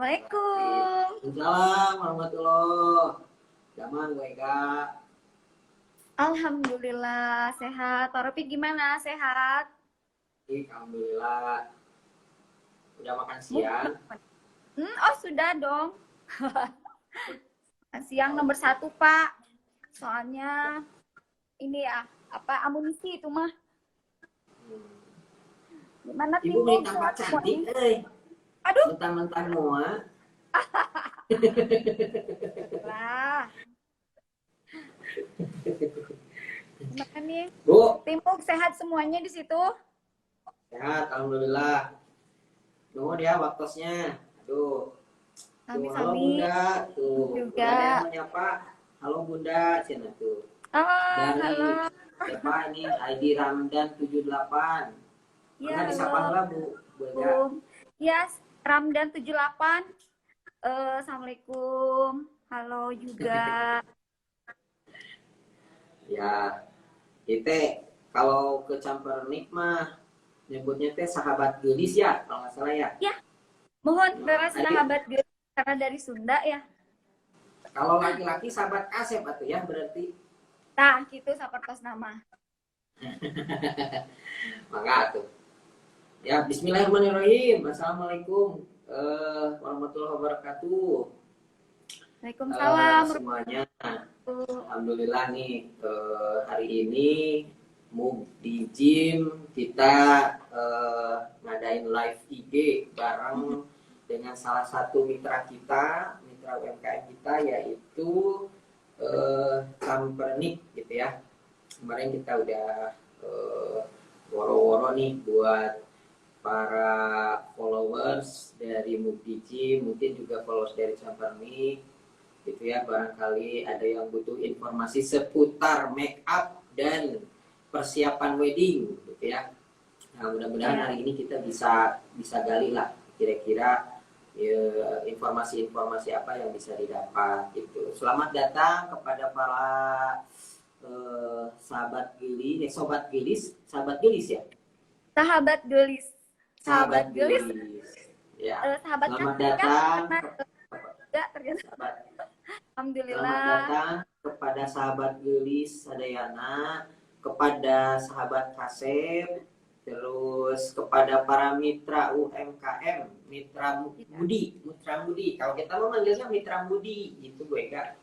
Assalamualaikum. Waalaikumsalam warahmatullahi. Zaman gue Kak. Alhamdulillah sehat. Pak Ropi gimana? Sehat? Alhamdulillah. Udah makan siang? Oh sudah dong. Siang nomor 1 Pak. Soalnya ini ya amunisi itu mah. Gimana Ibu tim? beli tampak cantik, Aduh. mentang-mentang Noah. Lah. Gimana nih? Bu, Timuk sehat semuanya di situ? sehat, alhamdulillah. Nunggu dia waktosnya. Aduh. Tuh, halo Bunda. Tuh, juga. Ada yang menyapa. Halo Bunda, cina tuh. Dari halo. siapa ini? ID Ramdan 78. Ya, Disapa lah Bu. Ya, Ramdan 78. Assalamualaikum. Halo juga. Ya, kita kalau ke Campernik mah nyebutnya teh sahabat gelis ya, kalau nggak salah ya. Ya, mohon para sahabat gelis karena dari Sunda ya. Kalau laki-laki sahabat Asep atau ya berarti. Nah, gitu sapertos nama. Maka tuh. Ya, bismillahirrahmanirrahim. Assalamualaikum warahmatullahi wabarakatuh. Waalaikumsalam. Semuanya. Alhamdulillah nih hari ini di gym kita ngadain live IG bareng dengan salah satu mitra kita, mitra UMKM kita yaitu Campernik gitu ya. Kemarin kita udah woro-woro nih buat para followers dari Mukdi Gym, mungkin juga followers dari Campernik gitu ya, barangkali ada yang butuh informasi seputar make up dan persiapan wedding gitu ya. Nah, mudah-mudahan hari ini kita bisa gali lah kira-kira informasi-informasi apa yang bisa didapat gitu. Selamat datang kepada para sahabat gelis, sahabat gelis ya. Sahabat gelis. Sahabat gelis. Ya. Sahabat selamat datang. Alhamdulillah. Selamat datang kepada sahabat gelis Sadayana, kepada sahabat Kasep, terus kepada para mitra UMKM, mitra Mudi. Kalau kita mau manggilnya mitra Mudi, gitu Bu Ega.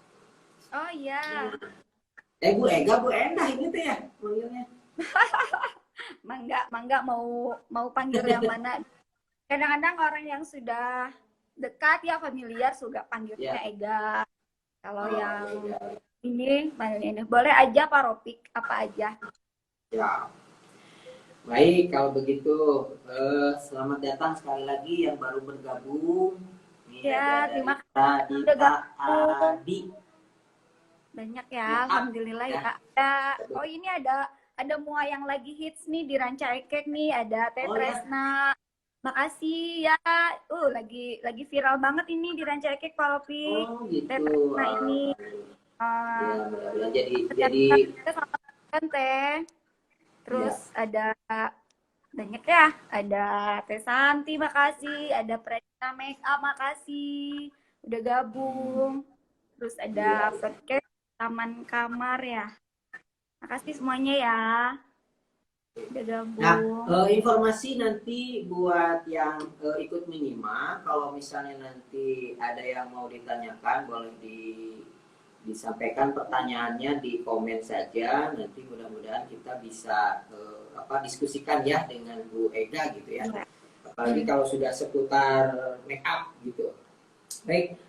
Oh iya. Bu Ega, Bu Endah ini tuh ya manggilnya. Mangga mau panggil yang mana? Kadang-kadang orang yang sudah dekat ya familiar suka panggilnya Ega. Kalau yang ini panggilnya ini boleh aja Pak Ropik apa aja. Ya. Baik, kalau begitu selamat datang sekali lagi yang baru bergabung. Ya, terima kasih udah gabung. Banyak ya, alhamdulillah ya. Oh ini ada mua yang lagi hits nih di Ranca Ekek nih, ada Teh Tresna. Makasih ya. Lagi viral banget ini di Ranca Ekek Pak Ropi. Gitu. Teh Tresna ini. Jadi Teh. Terus ada banyak ya. Ada Teh Santi, makasih. Ada Preta Make Up, makasih. Udah gabung. Terus ada podcast Taman Kamar ya. Makasih semuanya ya. Udah gabung. Nah, informasi nanti buat yang ikut menyimak, kalau misalnya nanti ada yang mau ditanyakan, boleh disampaikan pertanyaannya di komen saja. Nanti mudah-mudahan kita bisa diskusikan ya dengan Bu Ega gitu ya. Apalagi kalau sudah seputar make up gitu. Baik,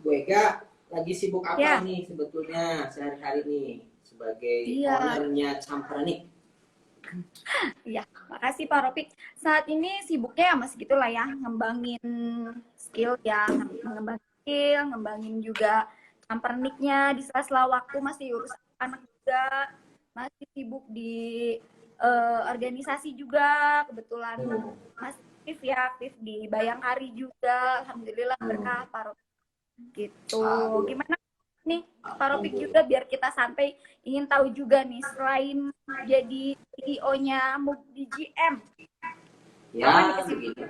Bu Ega lagi sibuk apa nih sebetulnya sehari-hari nih sebagai ownernya Campernik? Iya, makasih Pak Ropik. Saat ini sibuknya ya masih gitulah ya, ngembangin skill ya, ngembangin juga Camperniknya di sela-sela waktu masih urus anak juga, masih sibuk di organisasi juga, kebetulan masih aktif di Bayangkari juga, alhamdulillah berkah Pak Ropik. Gitu. Gimana nih Pak Ropik juga biar kita santai ingin tahu juga nih selain jadi CEO-nya Mukdi GM. Ya, begini.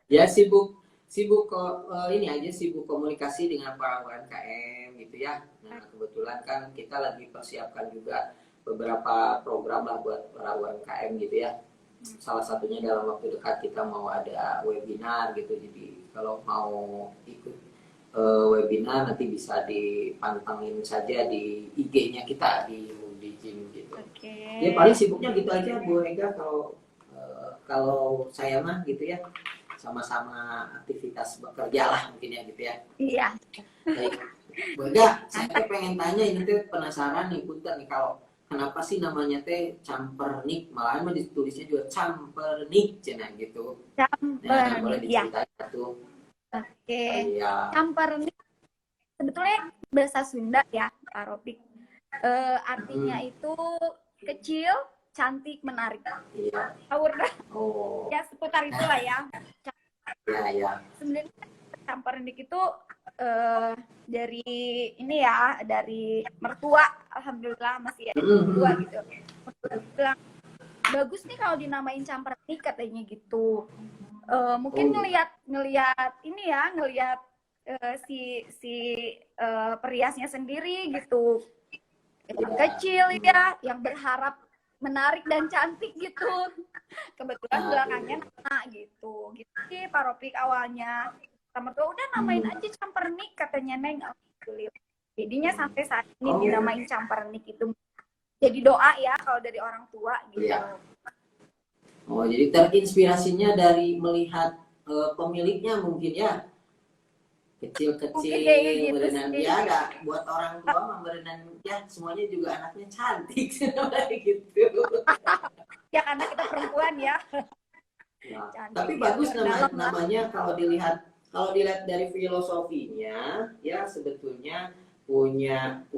Ya sibuk sibuk kok ini aja sibuk komunikasi dengan para UMKM gitu ya. Nah kebetulan kan kita lagi persiapkan juga beberapa program lah buat para UMKM gitu ya. Salah satunya dalam waktu dekat kita mau ada webinar gitu. Jadi kalau mau ikut webinar nanti bisa dipantengin saja di IG-nya kita di Mudi Gym gitu. Ya Oke. paling sibuknya gitu aja Bu Ega kalau saya mah gitu ya sama-sama aktivitas bekerja lah mungkin ya gitu ya. Iya. Baik, Bu Ega, saya Mantap. pengen tanya ini tuh penasaran nih punten nih kalau kenapa sih namanya teh campernik malahan mah ditulisnya juga campernik cina gitu. Nah boleh Campernik. Ya. diceritain tuh. Oke. Iya. Campernik sebetulnya bahasa Sunda ya, Pak Ropik. Artinya Hmm, itu kecil, cantik, menarik. iya. Awur dah. Oh, Ya seputar itulah ya. ya ya. Sebenarnya campernik itu eh, dari ini ya, dari mertua. Alhamdulillah masih ada mertua Hmm, gitu. Mertua bilang, bagus nih kalau dinamain campernik katanya gitu. oh Mungkin gitu. ngelihat ngelihat ini ya, ngelihat si si periasnya sendiri gitu, yang Ya. kecil ya, yang berharap menarik dan cantik gitu. Kebetulan belakangnya Aduh. nama gitu gitu sih Pak Ropik awalnya. Sama tuh udah namain Hmm. aja campernik katanya Neng. Alhamdulillah jadinya sampai saat ini Oh, dinamain campernik itu jadi doa ya kalau dari orang tua gitu. iya. Oh, jadi terinspirasinya dari melihat pemiliknya mungkin ya Mungkin kayak kecil gitu berenang sih. ya ada buat orang tua mah berenang ya semuanya juga anaknya cantik gitu. Ya karena kita perempuan ya, Nah, cantik tapi ya bagus luar dalam lah. namanya kalau dilihat dari filosofinya ya sebetulnya punya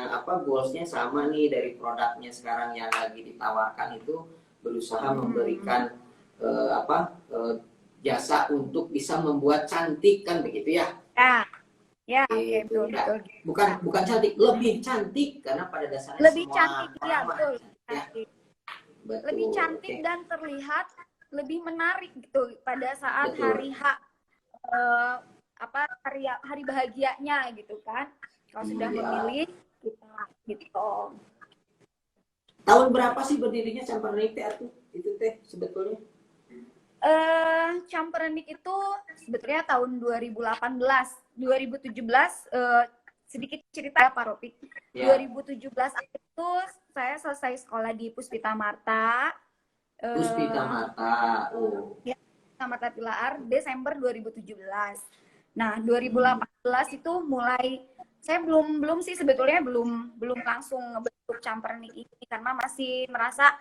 apa goalsnya sama nih dari produknya sekarang yang lagi ditawarkan itu berusaha Hmm. memberikan jasa untuk bisa membuat cantik kan begitu ya. Ya, ya oke Itu betul enggak betul. bukan Nah, bukan cantik lebih cantik karena pada dasarnya lebih semua cantik ya orang mah betul. cantik ya. Cantik. Lebih Betul, cantik oke. dan terlihat lebih menarik gitu pada saat Betul. hari H eh, apa hari bahagianya gitu kan. Kalau sudah Ya. memilih kita gitu. Tahun berapa sih berdirinya Campernik teh itu teh sebetulnya? Camperenik itu sebetulnya tahun 2018, 2017 sedikit cerita ya Pak Ropik. Ya, 2017 itu saya selesai sekolah di Puspita Marta. Puspita Eh, Mata. Oh, ya, sama Pilar Desember 2017. Nah, hmm, 2018 itu mulai saya belum belum sih sebetulnya belum belum langsung ngebentuk Campernik ini karena masih merasa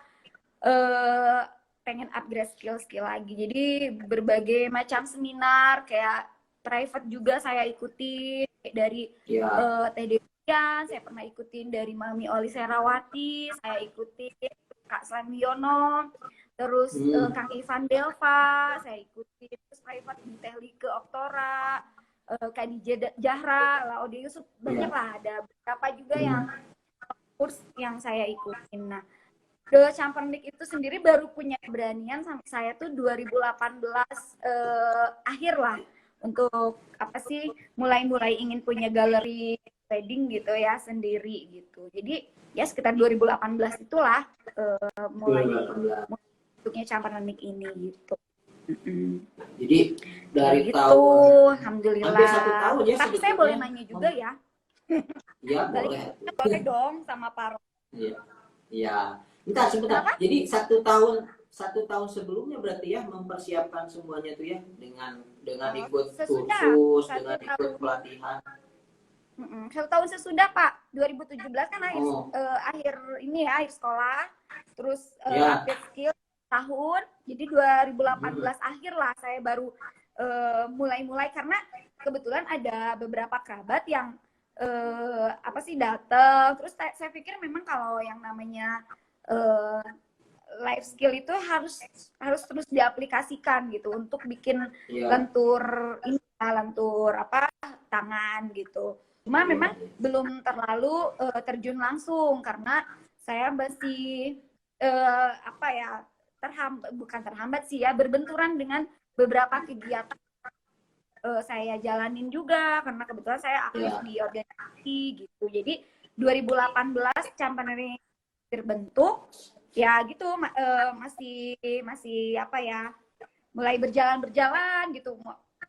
eh, pengen upgrade skill-skill lagi. Jadi berbagai macam seminar kayak private juga saya ikuti dari ya, TD Dian, saya pernah ikutin dari Mami Oli Serawati, saya ikuti Kak Slam Yono, terus hmm, Kang Ivan Delva, saya ikuti terus private di Tehlike Oktora, Kak DJ Jahra, Laude Yusuf, banyak ya, lah ada beberapa juga yang hmm, kurs yang saya ikutin. Nah, The Champernik itu sendiri baru punya keberanian sampai saya tuh 2018 akhir lah untuk apa sih mulai-mulai ingin punya galeri wedding gitu ya sendiri gitu. Jadi ya sekitar 2018 itulah mulai 2018. bentuknya Champernik ini gitu. Jadi Kayak dari gitu, tahun hampir satu alhamdulillah. tahun ya Tapi saya boleh sebetulnya. nanya juga ya, Ya balik boleh. boleh dong sama Pak Ro. Iya, iya. Bentar, sebentar. Kenapa? Jadi satu tahun sebelumnya berarti ya mempersiapkan semuanya tuh ya dengan Oh, ikut sesudah kursus, satu dengan ikut tahun. pelatihan. 1 tahun sesudah Pak, 2017 kan Oh, akhir ini ya, akhir sekolah, terus ya. update skill tahun, jadi Hmm, 2018 akhir lah saya baru mulai-mulai karena kebetulan ada beberapa kerabat yang apa sih datang, terus saya pikir memang kalau yang namanya eh, life skill itu harus harus terus diaplikasikan gitu untuk bikin iya. lentur ini lentur apa tangan gitu. Cuma Iya, memang belum terlalu terjun langsung karena saya masih apa ya bukan terhambat sih ya, berbenturan dengan beberapa kegiatan saya jalanin juga karena kebetulan saya aktif di organisasi gitu. Jadi 2018 Campaneri terbentuk ya gitu, masih apa ya, mulai berjalan gitu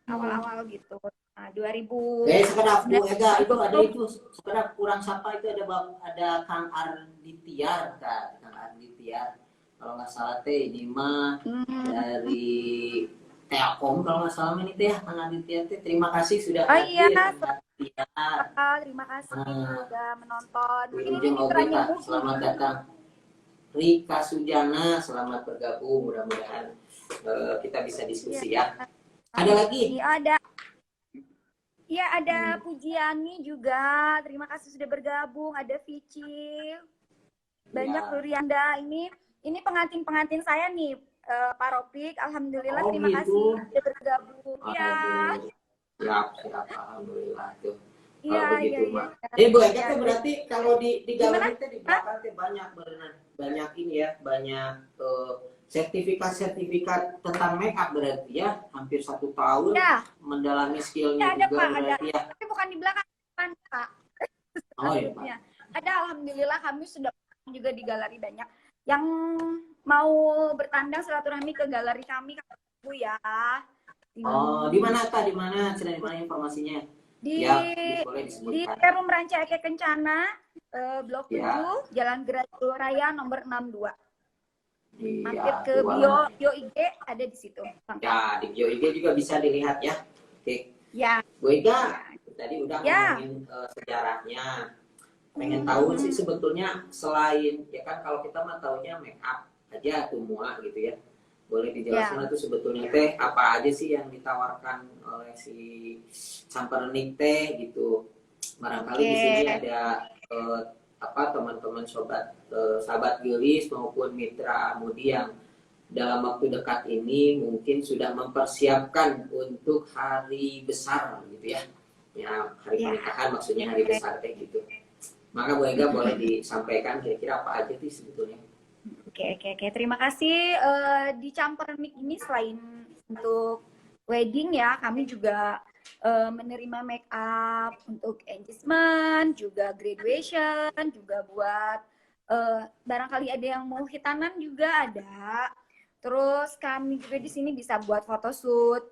awal-awal gitu. Nah, 2019 sekedap Bu Ega itu ada itu sekedap kurang sapa itu ada Kang Arditiar Kang Arditiar kalau nggak salah teh ini mah dari Telkom kalau nggak salah ini teh Kang Arditiar teh terima kasih sudah hadir Kang Arditiar. Terima kasih sudah menonton. Ujung Obita, selamat datang. Rika Sujana, selamat bergabung. Mudah-mudahan kita bisa diskusi ya. Ada lagi? Iya, ada Pujiani juga. Terima kasih sudah bergabung. Ada Vici. Banyak Lurianda. Ini pengantin saya nih, Pak Ropik. Alhamdulillah, terima kasih sudah bergabung. Iya. Siap, alhamdulillah tuh. Iya, begitu, iya. Bu Eka tuh berarti kalau di galeri itu di belakang tuh banyak ini ya, banyak sertifikat tentang make up berarti ya, hampir 1 tahun mendalami skillnya ada, juga Pak, berarti ya. Tapi bukan di belakang, Pak. Oh iya, Pak. Ada, alhamdulillah kami sudah juga di galeri banyak yang mau bertandang silaturahmi ke galeri kami, Bu ya. Oh, di mana Kak? Di mana informasinya? Di Perum Ranca Eke Kencana, Blok 7, Jalan Gerajo Raya nomor 62. Mampir ke bio IG ada di situ. Ya, di bio IG juga bisa dilihat ya. Oke. Ya. Bu Ega, tadi udah ngomongin sejarahnya. Pengen tahu sih sebetulnya selain ya kan kalau kita mah taunya make up aja semua gitu ya. Boleh dijelaskan itu sebetulnya teh apa aja sih yang ditawarkan oleh si Campernik teh gitu. Barangkali di sini ada teman-teman sahabat Gilis maupun mitra Mudi yang dalam waktu dekat ini mungkin sudah mempersiapkan untuk hari besar gitu ya. Ya, hari pernikahan maksudnya hari besar teh gitu. Maka Bu Ega boleh disampaikan kira-kira apa aja sih sebetulnya. Oke. Terima kasih. Di Campernik ini selain untuk wedding ya, kami juga menerima make up untuk engagement, juga graduation, juga buat barangkali ada yang mau hitanan juga ada. Terus kami juga di sini bisa buat photoshoot,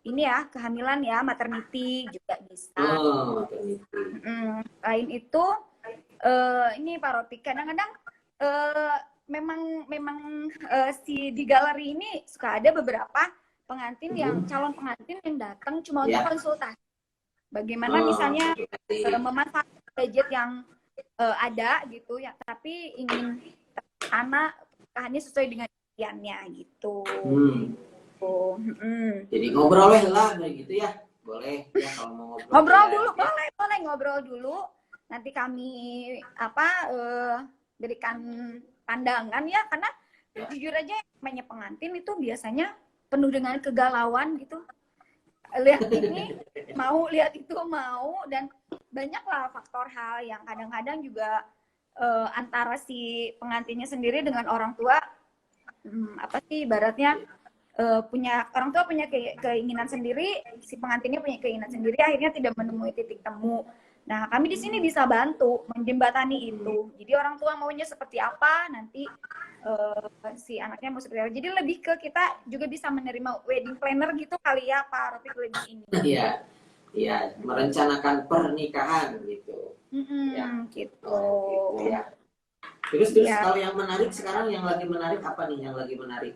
ini ya kehamilan ya, maternity juga bisa. Lain itu ini Pak Ropik, kadang-kadang memang si di galeri ini suka ada beberapa pengantin calon pengantin yang datang cuma untuk konsultasi. Bagaimana misalnya memanfaatkan budget yang ada gitu ya, tapi ingin anak pernikahannya sesuai dengan impiannya gitu. Jadi ngobrol lah gitu ya. Boleh ya kalau mau ngobrol dulu, boleh ngobrol dulu. Nanti kami berikan pandangan ya, karena jujur aja namanya pengantin itu biasanya penuh dengan kegalauan gitu. Lihat ini mau, lihat itu mau, dan banyaklah faktor hal yang kadang-kadang juga antara si pengantinnya sendiri dengan orang tua ibaratnya orang tua punya keinginan sendiri, si pengantinnya punya keinginan sendiri, akhirnya tidak menemui titik temu. Nah, kami di sini bisa bantu menjembatani itu. Jadi orang tua maunya seperti apa, nanti si anaknya mau seperti apa. Jadi lebih ke kita juga bisa menerima wedding planner gitu kali ya, Pak Ropik, lebih ini. Iya, merencanakan pernikahan gitu. Gitu. Ya. Terus kalau yang menarik sekarang, yang lagi menarik apa nih? Yang lagi menarik?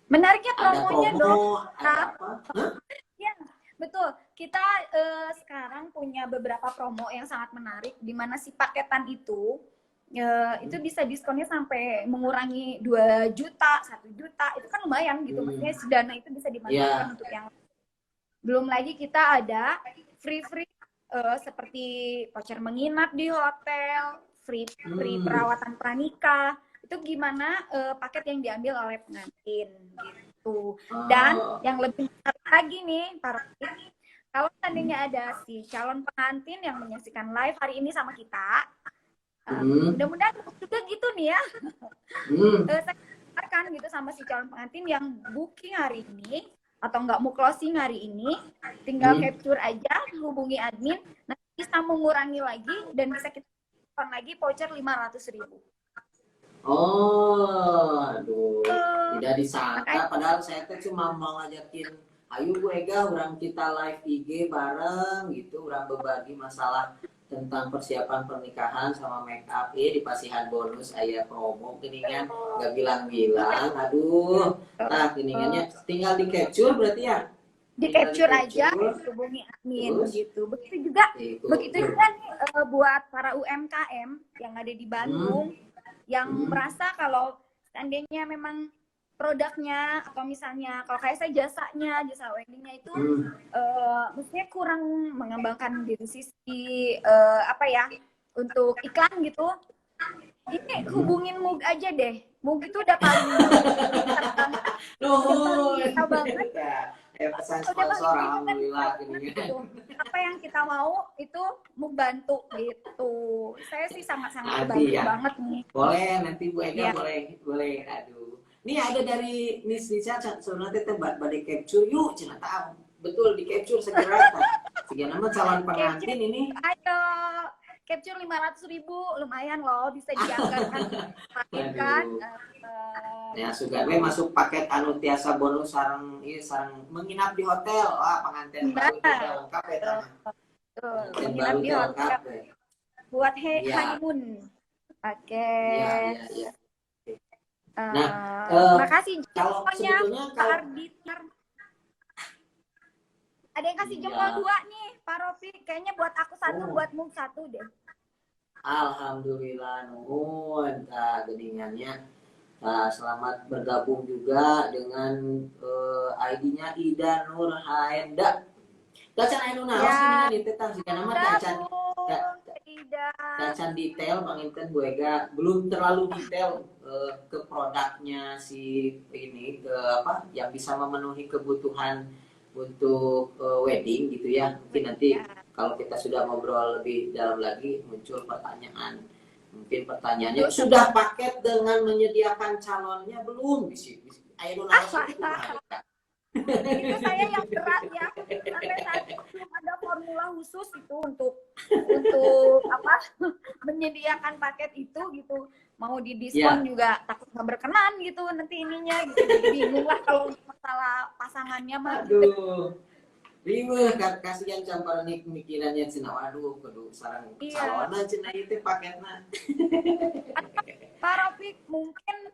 Menariknya promonya dong. Ada apa? Ya, betul. Kita sekarang punya beberapa promo yang sangat menarik, di mana si paketan itu bisa diskonnya sampai mengurangi 2 juta, 1 juta. Itu kan lumayan gitu. Maksudnya si dana itu bisa dimanfaatkan untuk yang belum lagi kita ada free seperti voucher menginap di hotel, free perawatan pranikah. Itu gimana paket yang diambil oleh pengantin gitu. Dan yang lebih menarik lagi nih, Pak Ropik, kalau seandainya ada si calon pengantin yang menyaksikan live hari ini sama kita, mudah-mudahan juga gitu nih ya. kan gitu sama si calon pengantin yang booking hari ini atau nggak mau closing hari ini, tinggal capture aja, hubungi admin, nanti bisa mengurangi lagi dan bisa kita lagi voucher 500.000. Oh, aduh, tidak disangka. Makanya Padahal saya tuh cuma mau ngajakin, ayo Bu Ega, orang kita live IG bareng gitu, orang berbagi masalah tentang persiapan pernikahan sama make up. Dipasihan bonus, ayah promo, keningan nggak bilang-bilang. Aduh, nah keningannya tinggal di capture berarti ya? di Tinggal capture aja, hubungi admin terus gitu. Begitu juga ikut. nih buat para UMKM yang ada di Bandung yang merasa kalau seandainya memang produknya atau misalnya kalau kayak saya jasa weddingnya itu maksudnya kurang mengembangkan dari sisi apa ya untuk iklan gitu, ini hubungin Mug aja deh. Mug itu udah paling bisa banget. Pesan sponsor, alhamdulillah gitu. Apa yang kita mau itu Mug bantu gitu. Saya sih sangat-sangat bantu banget nih. Boleh nanti Bu Ega boleh. Aduh. Nih ada dari Miss Lisa sebenarnya teh balik capture yuk cina tahu. Betul di capture segera. Segala nama calon pengantin ini. Ayo capture 500.000 lumayan loh, bisa dianggarkan kan. Ya sudah masuk paket anu tiasa bonus sarang menginap di hotel. Wah, pengantin baru itu lengkap ya menginap di hotel buat honeymoon. Oke. Iya. Nah, makasih jempolnya Pak Ardit. Ada yang kasih jempol 2 nih, Pak Rofi. Kayaknya buat aku 1, buat Mung 1 deh. Alhamdulillah, nuhun. Geningannya. Selamat bergabung juga dengan ID-nya Ida Nur Haenda. Tacan anu naos ini tetang jika nama tacan detail panginten Bu Ega belum terlalu detail ke produknya si ini ke apa yang bisa memenuhi kebutuhan untuk wedding gitu ya. Mungkin nanti kalau kita sudah ngobrol lebih dalam lagi muncul pertanyaan. Mungkin pertanyaannya sudah paket dengan menyediakan calonnya belum? Ayo itu saya yang berat ya, sampai saat ini belum ada formula khusus itu untuk apa menyediakan paket itu gitu, mau didiskon juga takut nggak berkenan gitu nanti ininya gitu, jadi bingung lah kalau masalah pasangannya mah. Aduh, ribet kasihan campur nih mikirannya cina, waduh kudu sarang calona cina itu paketnya. Pak Rofik mungkin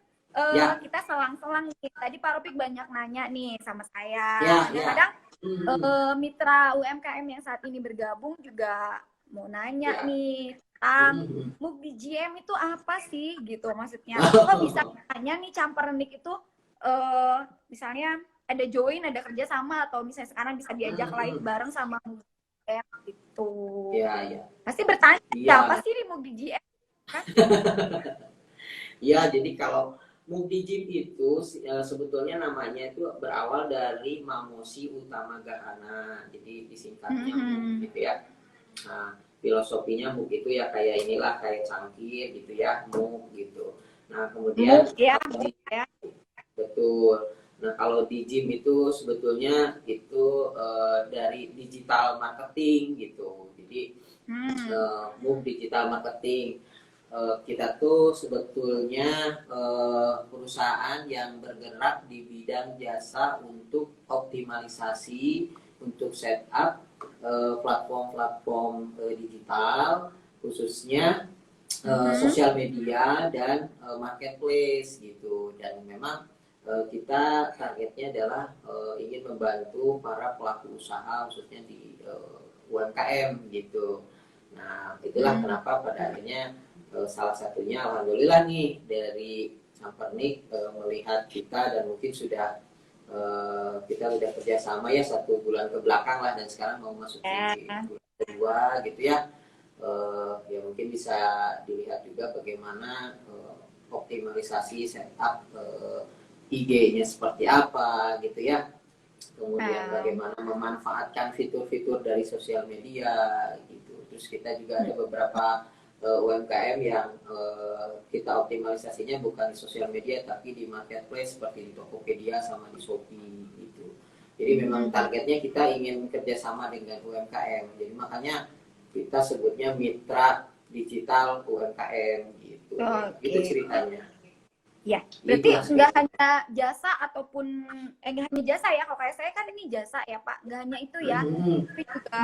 kita selang-selang nih. Tadi Pak Rofik banyak nanya nih sama saya. Kadang mitra UMKM yang saat ini bergabung juga mau nanya nih tentang Mug di GM itu apa sih gitu maksudnya. Kok bisa tanya nih Campernik itu misalnya ada join, ada kerjasama atau misalnya sekarang bisa diajak live bareng sama Mug GM gitu. Iya. Pasti bertanya siapa sih Mug di GM kan? Ya, jadi kalau Mugdijim itu sebetulnya namanya itu berawal dari Mamosi Utama Gahana. Jadi disingkatnya Mug gitu ya. Nah, filosofinya Mug itu ya kayak inilah, kayak cangkir gitu ya, Mug gitu. Nah, kemudian betul. Nah, kalau Dijim itu sebetulnya itu dari digital marketing gitu. Jadi Mug digital marketing. Kita tuh sebetulnya perusahaan yang bergerak di bidang jasa untuk optimalisasi, untuk setup platform-platform digital, khususnya sosial media dan marketplace gitu. Dan memang kita targetnya adalah ingin membantu para pelaku usaha khususnya di UMKM gitu. Nah, itulah kenapa pada akhirnya salah satunya alhamdulillah nih dari Campernik melihat kita dan mungkin sudah kita udah kerjasama ya 1 bulan ke belakang lah dan sekarang mau masuk di bulan kedua gitu ya. Ya mungkin bisa dilihat juga bagaimana optimalisasi setup IG-nya seperti apa gitu ya. Kemudian bagaimana memanfaatkan fitur-fitur dari sosial media gitu. Terus kita juga ada beberapa UMKM yang kita optimalisasinya bukan di sosial media tapi di marketplace seperti di Tokopedia sama di Shopee gitu. Jadi memang targetnya kita ingin kerjasama dengan UMKM. Jadi makanya kita sebutnya mitra digital UMKM gitu. Itu ceritanya. Ya, berarti Itu nggak hanya jasa ataupun nggak hanya jasa ya. Kalau kayak saya kan ini jasa ya Pak, nggak hanya itu ya, tapi juga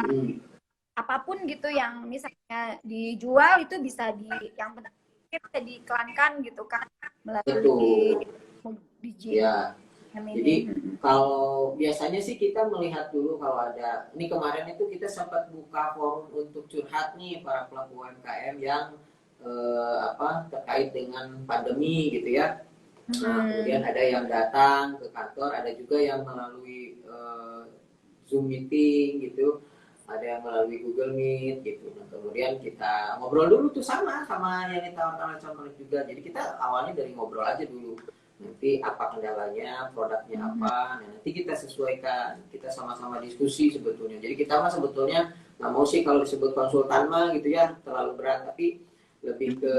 apapun gitu yang misalnya dijual itu bisa yang penting bisa diiklankan gitu kan melalui ya. Jadi kalau biasanya sih kita melihat dulu kalau ada, ini kemarin itu kita sempat buka forum untuk curhat nih para pelaku UMKM yang terkait dengan pandemi gitu ya. Nah, kemudian ada yang datang ke kantor, ada juga yang melalui Zoom meeting gitu, ada yang melalui Google Meet gitu. Nah, kemudian kita ngobrol dulu tuh sama yang ditawarkan oleh calon juga. Jadi kita awalnya dari ngobrol aja dulu. Nanti apa kendalanya, produknya apa, nah, nanti kita sesuaikan, kita sama-sama diskusi sebetulnya. Jadi kita mah sebetulnya nggak mau sih kalau disebut konsultan mah gitu ya, terlalu berat, tapi lebih ke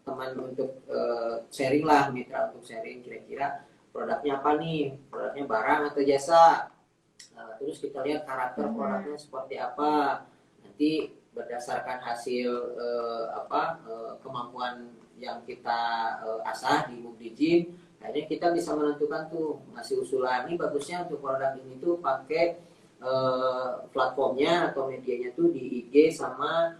teman untuk sharing lah, mitra untuk sharing kira-kira produknya apa nih, produknya barang atau jasa. Terus kita lihat karakter produknya seperti apa, nanti berdasarkan hasil kemampuan yang kita asah di Mukdigim, akhirnya kita bisa menentukan tuh, ngasih usulan ini bagusnya untuk produk ini tuh pakai platformnya atau medianya tuh di IG sama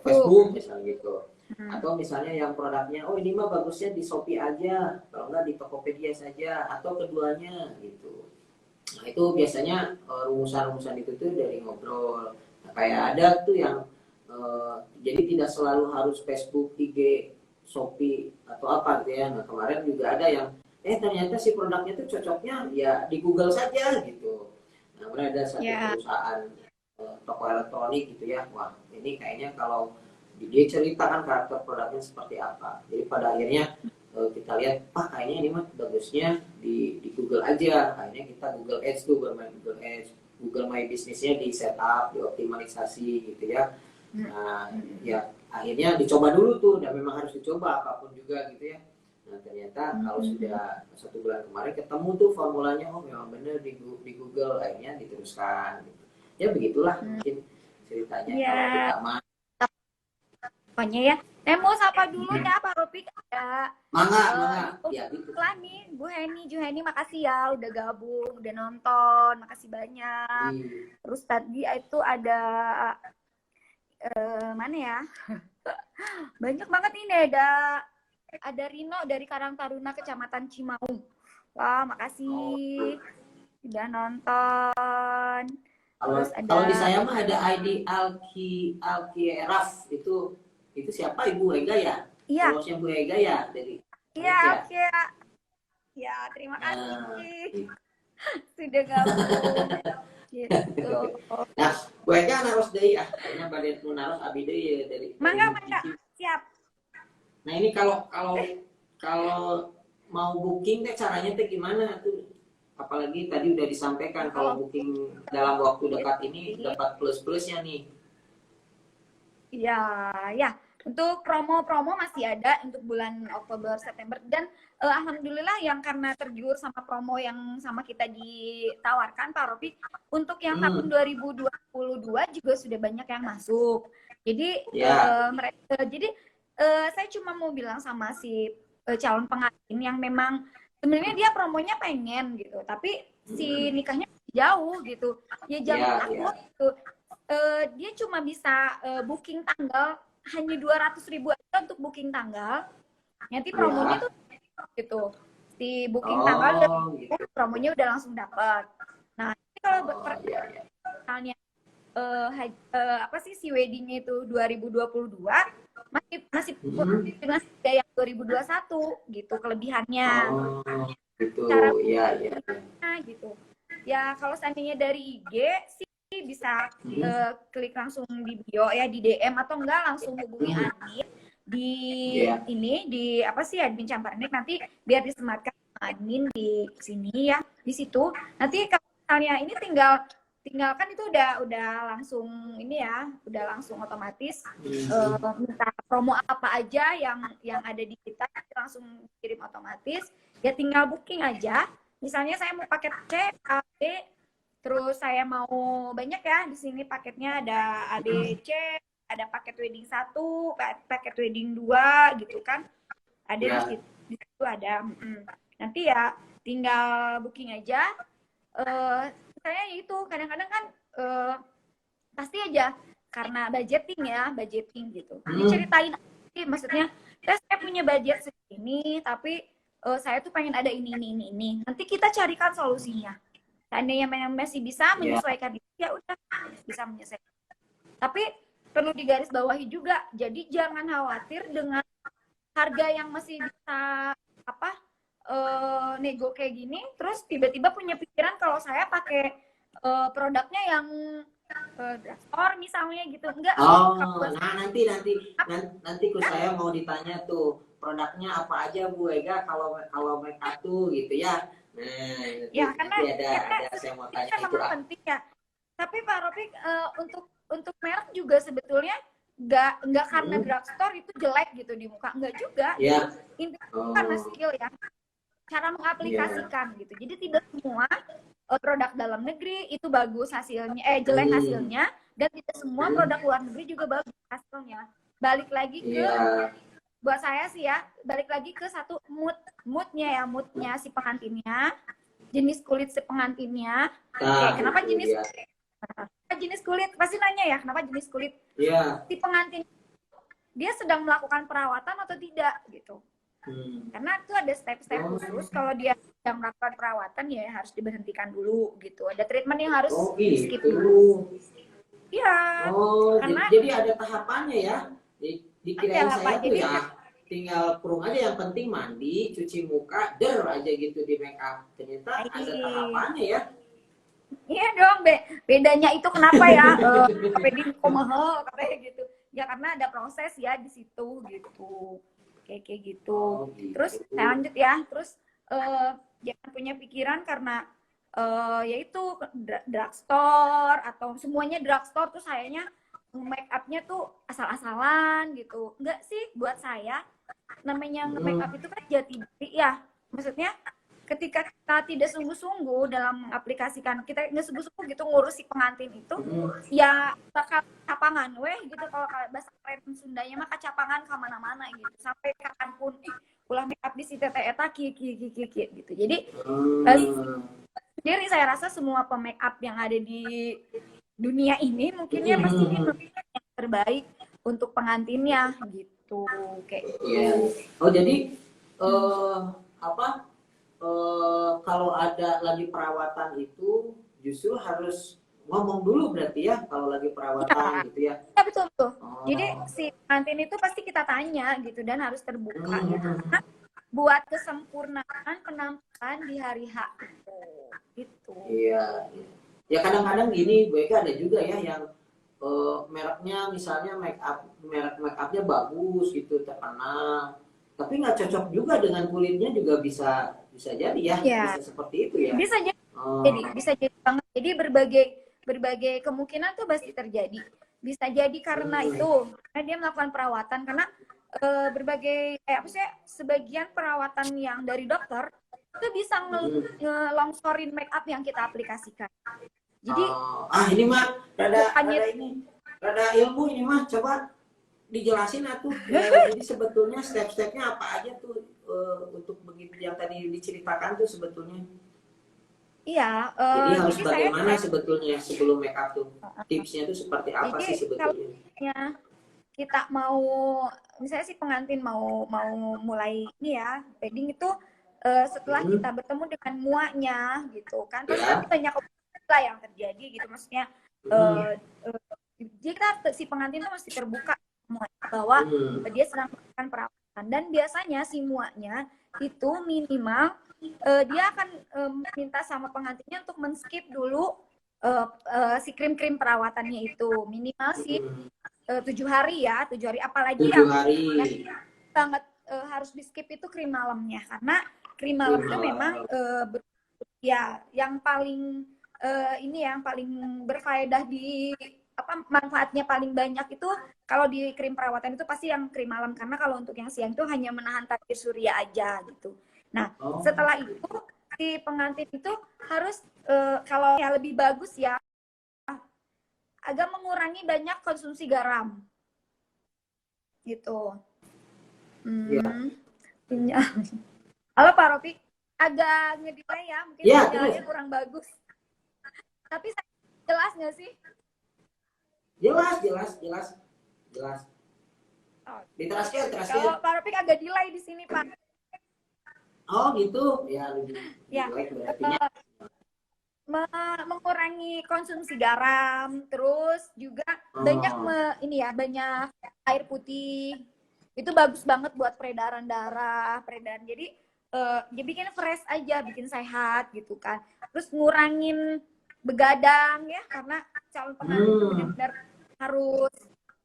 Facebook misalnya gitu. Atau misalnya yang produknya, oh ini mah bagusnya di Shopee aja, kalau nggak di Tokopedia saja, atau keduanya gitu. Nah itu biasanya rumusan-rumusan itu tuh dari ngobrol. Nah, kayak ada tuh yang jadi tidak selalu harus Facebook, IG, Shopee atau apa gitu ya. Nah kemarin juga ada yang ternyata si produknya tuh cocoknya ya di Google saja gitu. Nah kemudian ada satu perusahaan toko elektronik gitu ya. Wah ini kayaknya kalau dia ceritakan karakter produknya seperti apa. Jadi pada akhirnya kita lihat, kayaknya ini mah bagusnya di Google aja. Akhirnya kita Google Ads tuh, bermain Google Ads, Google My Business-nya di setup, dioptimalisasi gitu ya. Nah, ya akhirnya dicoba dulu tuh, dan memang harus dicoba apapun juga gitu ya. Nah ternyata kalau sudah 1 bulan kemarin ketemu tuh formulanya, oh memang benar di Google, akhirnya diteruskan. Gitu. Ya begitulah mungkin ceritanya kalau kita mah. Pokoknya ya. Mau sapa dulu ya Pak Ropik, ada Mangga. Ya, gitu. nih Bu Juheni, makasih ya udah gabung, udah nonton, makasih banyak. Terus tadi itu ada mana ya? Banyak banget ini, ada Rino dari Karang Taruna Kecamatan Cimaung. Wah, makasih udah nonton. Terus kalau di saya mah ada ID Alkieraf, itu siapa, Ibu Ega ya? Iya. Followersnya Bu Ega ya dari. Iya, oke. Ya, terima kasih. Sudah gabung. Gitu. Nah, Bu Ega naros deui kayaknya bade nu naros abi deui dari. Mangga. Siap. Nah, ini kalau mau booking teh caranya teh gimana tuh? Apalagi tadi udah disampaikan kalau booking dalam waktu dekat ini dapat plus-plusnya nih. Iya, ya. Untuk promo-promo masih ada untuk bulan Oktober, September. Dan alhamdulillah yang karena tergiur sama promo yang sama kita ditawarkan, Pak Ropi, untuk yang tahun 2022 juga sudah banyak yang masuk. Jadi, saya cuma mau bilang sama si calon pengantin yang memang sebenarnya dia promonya pengen gitu, tapi si nikahnya jauh gitu. Ya jangan takut gitu. Dia cuma bisa booking tanggal hanya 200.000 aja untuk booking tanggal. Nanti promonya tuh gitu. Si booking tanggal gitu. Promonya udah langsung dapat. Nah, ini kalau misalnya si weddingnya itu 2022 masih dengan harga yang 2021 gitu kelebihannya. Gitu. Cara iya. Gitu. Ya kalau seandainya dari IG sih bisa klik langsung di bio ya, di DM atau enggak langsung hubungi admin di ini di admin Camparnik, nanti biar disematkan admin di sini ya, di situ nanti kalau misalnya ini tinggal tinggal kan itu udah langsung ini ya, udah langsung otomatis minta promo apa aja yang ada di kita langsung kirim otomatis. Ya tinggal booking aja. Misalnya saya mau paket C, A, B, terus saya mau banyak ya di sini paketnya ada A, B, C, ada paket wedding 1, paket wedding 2 gitu kan. Ada Ya. di situ ada. Nanti ya tinggal booking aja. Saya itu kadang-kadang kan pasti aja karena budgeting gitu. Diceritain maksudnya saya punya budget segini tapi saya tuh pengen ada ini. Nanti kita carikan solusinya. Seandainya masih bisa menyesuaikan itu ya udah bisa menyesuaikan. Tapi perlu digarisbawahi juga. Jadi jangan khawatir dengan harga yang masih bisa nego kayak gini, terus tiba-tiba punya pikiran kalau saya pakai produknya yang drugstore misalnya gitu. Enggak sih. Nah nanti ku saya mau ditanya tuh produknya apa aja Bu Ega kalau make up tuh gitu ya. Nah, ya karena ada saya mau tanya itu penting ya. Tapi Pak Ropik untuk merek juga sebetulnya nggak karena drugstore itu jelek gitu di muka, enggak juga. Ya. Intinya karena skill ya, cara mengaplikasikan gitu. Jadi tidak semua produk dalam negeri itu bagus hasilnya, jelek hasilnya, dan tidak semua produk luar negeri juga bagus hasilnya. Balik lagi ke buat saya sih ya, balik lagi ke satu moodnya si pengantinnya, jenis kulit si pengantinnya. Kenapa jenis kulit? Pasti nanya ya, kenapa jenis kulit? Si pengantin dia sedang melakukan perawatan atau tidak gitu. Karena itu ada step-step khusus. Kalau dia sedang melakukan perawatan ya harus diberhentikan dulu gitu. Ada treatment yang harus di skip dulu. Iya. Karena jadi ada tahapannya ya. Dikirain saya tuh ya tinggal kurung aja, yang penting mandi, cuci muka, aja gitu di make up. Ternyata ada tahapannya ya. Iya dong, bedanya itu kenapa ya? Wedding kok mahal katanya gitu. Ya karena ada proses ya di situ gitu. Kayak gitu. Terus saya lanjut ya. Terus jangan punya pikiran karena yaitu drugstore atau semuanya drugstore tuh sayanya make upnya tuh asal-asalan gitu. Enggak sih, buat saya namanya make up itu kan jati diri ya. Maksudnya ketika kita tidak sungguh-sungguh dalam mengaplikasikan, kita nggak sungguh-sungguh gitu ngurusi pengantin itu, ya bakal kacapangan gitu. Kalau bahasa keren Sundanya mah kacapangan kemana-mana gitu. Sampai kapanpun ulah make up di si tete eta gitu. Jadi sendiri saya rasa semua pemake up yang ada di dunia ini mungkinnya pasti yang terbaik untuk pengantinnya gitu. Kayak gitu. Jadi kalau ada lagi perawatan itu justru harus ngomong dulu berarti ya kalau lagi perawatan gitu ya. Ya betul. Jadi si pengantin itu pasti kita tanya gitu dan harus terbuka gitu. Nah, buat kesempurnaan penampilan di hari H gitu. Iya. Ya kadang-kadang gini, Bu Eka, ada juga ya yang mereknya misalnya merek make upnya bagus gitu, terkenal, tapi nggak cocok juga dengan kulitnya, juga bisa jadi ya. Bisa seperti itu ya. Bisa jadi. Bisa jadi banget. Jadi berbagai kemungkinan tuh pasti terjadi. Bisa jadi karena itu, karena dia melakukan perawatan, karena berbagai sebagian perawatan yang dari dokter itu bisa ngelongsorin make up yang kita aplikasikan. Jadi ini mah rada ilmu ini mah, coba dijelasin atuh. Jadi sebetulnya step-stepnya apa aja tuh untuk begitu yang tadi diceritakan tuh sebetulnya. Iya. Jadi harus bagaimana sebetulnya sebelum make up tuh? Tipsnya tuh seperti apa sih sebetulnya? Kita mau, misalnya si pengantin mau mulai ini ya, wedding itu setelah kita bertemu dengan muanya gitu kan, terus nanti banyak lah yang terjadi gitu, maksudnya jika si pengantin itu masih terbuka bahwa dia sedang melakukan perawatan, dan biasanya si muanya itu minimal dia akan minta sama pengantinnya untuk men-skip dulu si krim-krim perawatannya itu minimal sih 7 hari ya, 7 hari, apalagi yang banget harus di skip itu krim malamnya, karena krim malam itu memang ya yang paling ini yang paling berfaedah di apa manfaatnya paling banyak itu kalau di krim perawatan itu pasti yang krim malam, karena kalau untuk yang siang itu hanya menahan tabir surya aja gitu. Nah, Oh, setelah itu si pengantin itu harus kalau yang lebih bagus ya agak mengurangi banyak konsumsi garam gitu. iya. Sinyal. Halo Pak Rofi, agak ngedelay ya, mungkin Iya, sinyalnya terus. kurang bagus. Tapi jelas nggak sih? Jelas, jelas, jelas. Jelas. Oh, Diteraskan, kalau teraskan. Pak Rofi agak delay di sini Pak. Oh, gitu. Ya, lebih Ya, jelek berarti. eh, mengurangi konsumsi garam, terus juga banyak Oh. ini ya, banyak air putih. Itu bagus banget buat peredaran darah, peredaran. Jadi dia bikin fresh aja, bikin sehat gitu kan. Terus ngurangin begadang ya, karena calon pengantin itu benar-benar harus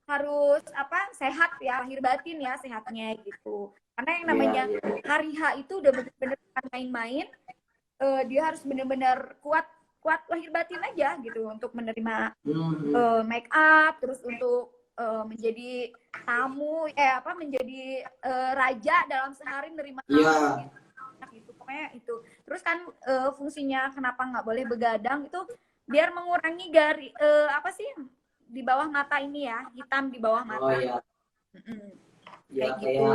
harus apa sehat ya, lahir batin ya sehatnya gitu. Karena yang Iya, namanya iya. hari H itu udah benar-benar main-main, dia harus benar-benar kuat kuat lahir batin aja gitu untuk menerima Hmm. make up, terus untuk menjadi tamu apa menjadi raja dalam sehari menerima Iya. tamu gitu pokoknya itu. Terus kan fungsinya kenapa nggak boleh begadang itu biar mengurangi apa sih di bawah mata ini ya, hitam di bawah Oh, mata. iya. Ya, Kayak gitu.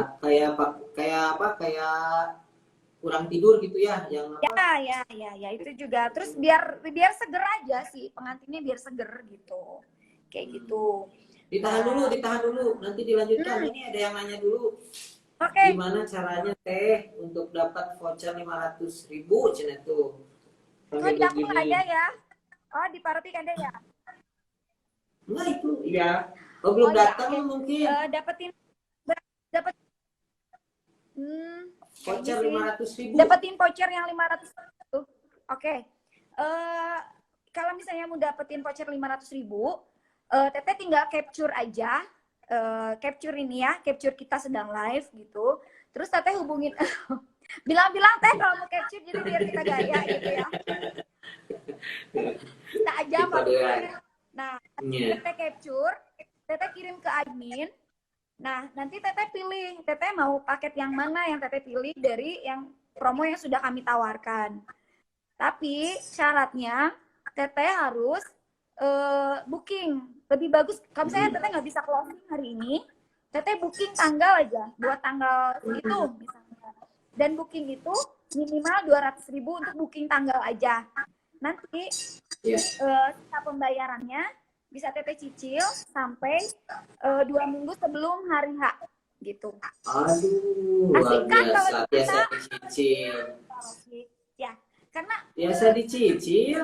kayak apa? Kayak kurang tidur gitu ya, yang apa? Ya, itu juga. Terus biar biar seger aja sih pengantinnya, biar seger gitu. Kayak gitu. Nah, Ditahan dulu. Nanti dilanjutkan. hmm, Ini ada yang nanya dulu. oke. Gimana caranya Teh untuk dapat voucher 500.000 cina tuh? Kok Sampai di aku nggak ada begini. ya? Oh, di Parapik ada ya? Enggak itu, iya. Oh, Oh belum ya, datang oke. mungkin. Dapetin dapat kayak ini Voucher sih. 500.000. Dapetin voucher yang 500 ribu. Oke. Kalau misalnya mau dapetin voucher 500.000, Teteh tinggal capture aja. Capture ini ya, capture kita sedang live gitu. Terus Teteh hubungin bilang-bilang Teh kalau mau capture jadi biar kita gaya gitu ya. Bisa aja Gitu Pak Rupi. doang. Nah, Iya. Teteh capture, Teteh kirim ke admin. Nah, nanti Teteh pilih, Teteh mau paket yang mana yang Teteh pilih dari yang promo yang sudah kami tawarkan. Tapi syaratnya Teteh harus booking. Lebih bagus, kalau misalnya Teteh nggak bisa closing hari ini, Teteh booking tanggal aja, buat tanggal itu misalnya. Dan booking itu minimal 200.000 untuk booking tanggal aja. Nanti Iya. sisa pembayarannya bisa Teteh cicil sampai 2 minggu sebelum hari H gitu. Aduh, luar Asik kan kalau biasa. Biasa kita dicicil. ya, karena Biasa dicicil.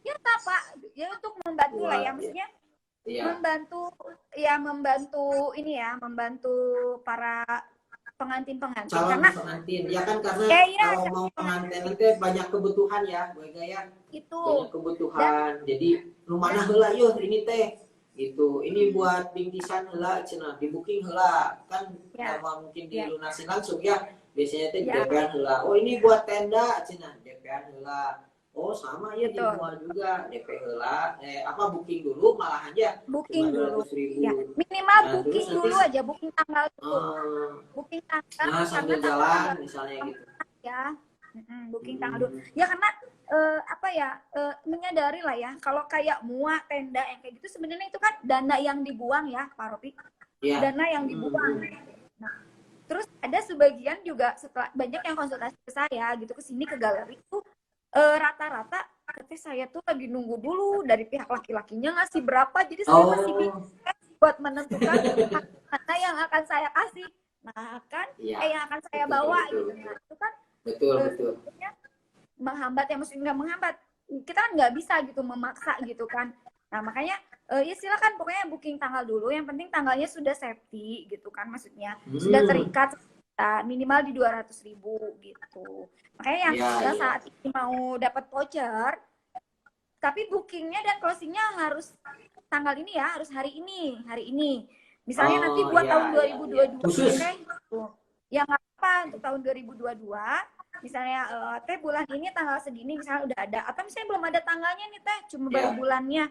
ya Pak, ya untuk membantu lah ya, Luar biasa. maksudnya Iya. membantu ini ya, membantu para pengantin-pengantin Calon karena pengantin. Ya kan karena ya kalau mau pengantin itu banyak kebutuhan ya, Bu Ega ya. itu Banyak dan kebutuhan. Jadi rumahnya heula yuk ini teh. Gitu. Ini buat bingkisan heula cenah, di booking heula. Kan ya sama mungkin ya dilunasin langsung ya. Biasanya teh ya DP-an heula. Oh, ini buat tenda cenah, DP-an heula. Oh, sama ya betul, dijual juga DP heula. Apa booking dulu malahan ya cuma booking dua dulu ratus ya, ribu. minimal Nah, terus booking nanti dulu aja, booking tanggal dulu, eh, booking tanggal nah karena sambil tanggal jalan tinggal misalnya gitu. ya. Booking tanggal dulu Hmm, ya, karena apa ya, menyadari lah ya kalau kayak muat tenda yang kayak gitu sebenarnya itu kan dana yang dibuang ya Pak Ropi, ya. dana yang dibuang. Nah, terus ada sebagian juga setelah banyak yang konsultasi ke saya gitu, ke sini ke galeri itu rata-rata katanya saya tuh lagi nunggu dulu dari pihak laki-lakinya ngasih berapa, jadi saya masih Oh, bingung buat menentukan mana yang akan saya kasih, nah kan iya. yang akan saya Betul, bawa betul. gitu. Nah itu kan Betul, betul. sebenarnya menghambat ya, maksudnya nggak menghambat, kita kan nggak bisa gitu memaksa gitu kan. Nah makanya ya silakan pokoknya booking tanggal dulu, yang penting tanggalnya sudah safety gitu kan, maksudnya sudah terikat minimal di 200.000 gitu. Makanya Iya, yang iya. saat ini mau dapat voucher tapi bookingnya dan closingnya harus tanggal ini ya, harus hari ini misalnya nanti Oh, buat iya, tahun iya, iya. 2022 Khusus. Teteh ya nggak apa untuk tahun 2022 misalnya teh bulan ini tanggal segini misalnya udah ada, atau misalnya belum ada tanggalnya nih teh, cuma baru Ya. bulannya,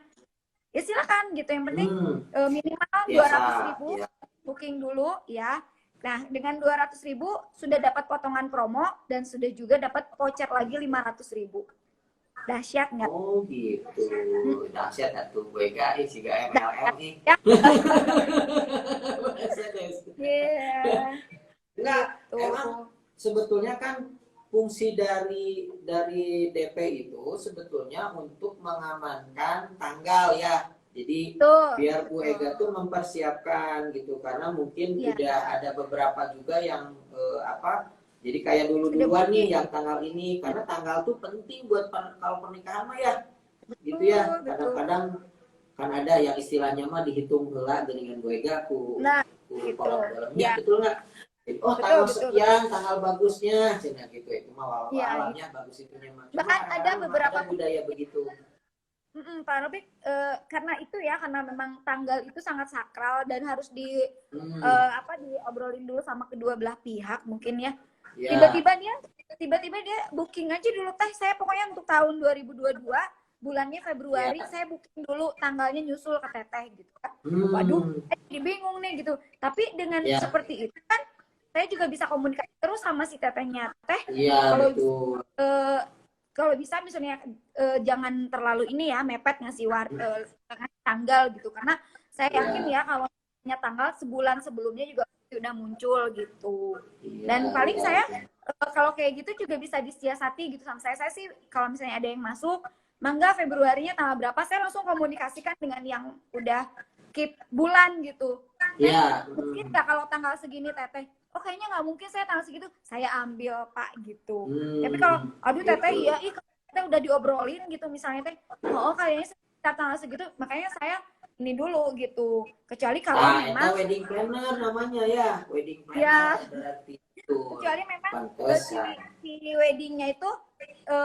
ya silakan gitu. Yang penting minimal Biasa. 200.000 Ya. booking dulu ya. Nah, dengan 200.000 sudah dapat potongan promo dan sudah juga dapat voucher lagi 500.000. Dahsyat nggak? Oh gitu. Dahsyat atuh gue gak sih gak MLM Dahsyat nih. ya. Enggak, Yeah, gitu. emang sebetulnya kan fungsi dari DP itu sebetulnya untuk mengamankan tanggal ya. Jadi Betul, biar Bu betul. Ega tuh mempersiapkan gitu karena mungkin Iya, udah ada beberapa juga yang jadi kayak sudah dulu-duluan nih booking. yang tanggal ini karena tanggal tuh penting buat kalau pernikahan mah ya gitu ya. Betul, betul. Kadang-kadang kan ada yang istilahnya mah dihitung heula dengan Bu Ega ku Nah, gitu. kolom dalamnya Ya, betul nggak? Oh betul, tanggal betul, betul. sekian tanggal bagusnya cina gitu itu mah walau Iya, iya. alamnya bagus itunya mah cuma Bahkan ada kadang-kadang memang ada beberapa budaya begitu. Pak Robik, karena itu ya, karena memang tanggal itu sangat sakral dan harus diobrolin dulu sama kedua belah pihak mungkin ya. Ya. Tiba-tiba dia booking aja dulu teh, saya pokoknya untuk tahun 2022 bulannya Februari Ya. saya booking dulu, tanggalnya nyusul ke teteh gitu kan. Waduh, saya jadi bingung nih gitu. Tapi dengan Ya. seperti itu kan saya juga bisa komunikasi terus sama si tetehnya. Teh, Iya kalau betul. kalau bisa misalnya jangan terlalu ini ya, mepet ngasih tanggal gitu, karena saya yakin ya kalau punya tanggal sebulan sebelumnya juga sudah muncul gitu. Iya, Dan paling iya, saya iya. kalau kayak gitu juga bisa disiasati gitu sama saya sih, kalau misalnya ada yang masuk mangga Februarinya tanggal berapa, saya langsung komunikasikan dengan yang udah keep bulan gitu. Iya. Mungkin nggak kalau tanggal segini teteh, oh kayaknya nggak mungkin saya tanggal segitu, saya ambil Pak gitu. Tapi kalau aduh teteh Gitu. iya, kita udah diobrolin gitu misalnya teh, oh kayaknya saya tanggal segitu, makanya saya ini dulu gitu. Kecuali kalau Nah, itu memang wedding planner namanya ya, wedding ya, planner berarti itu. kecuali memang Pantesan. si weddingnya itu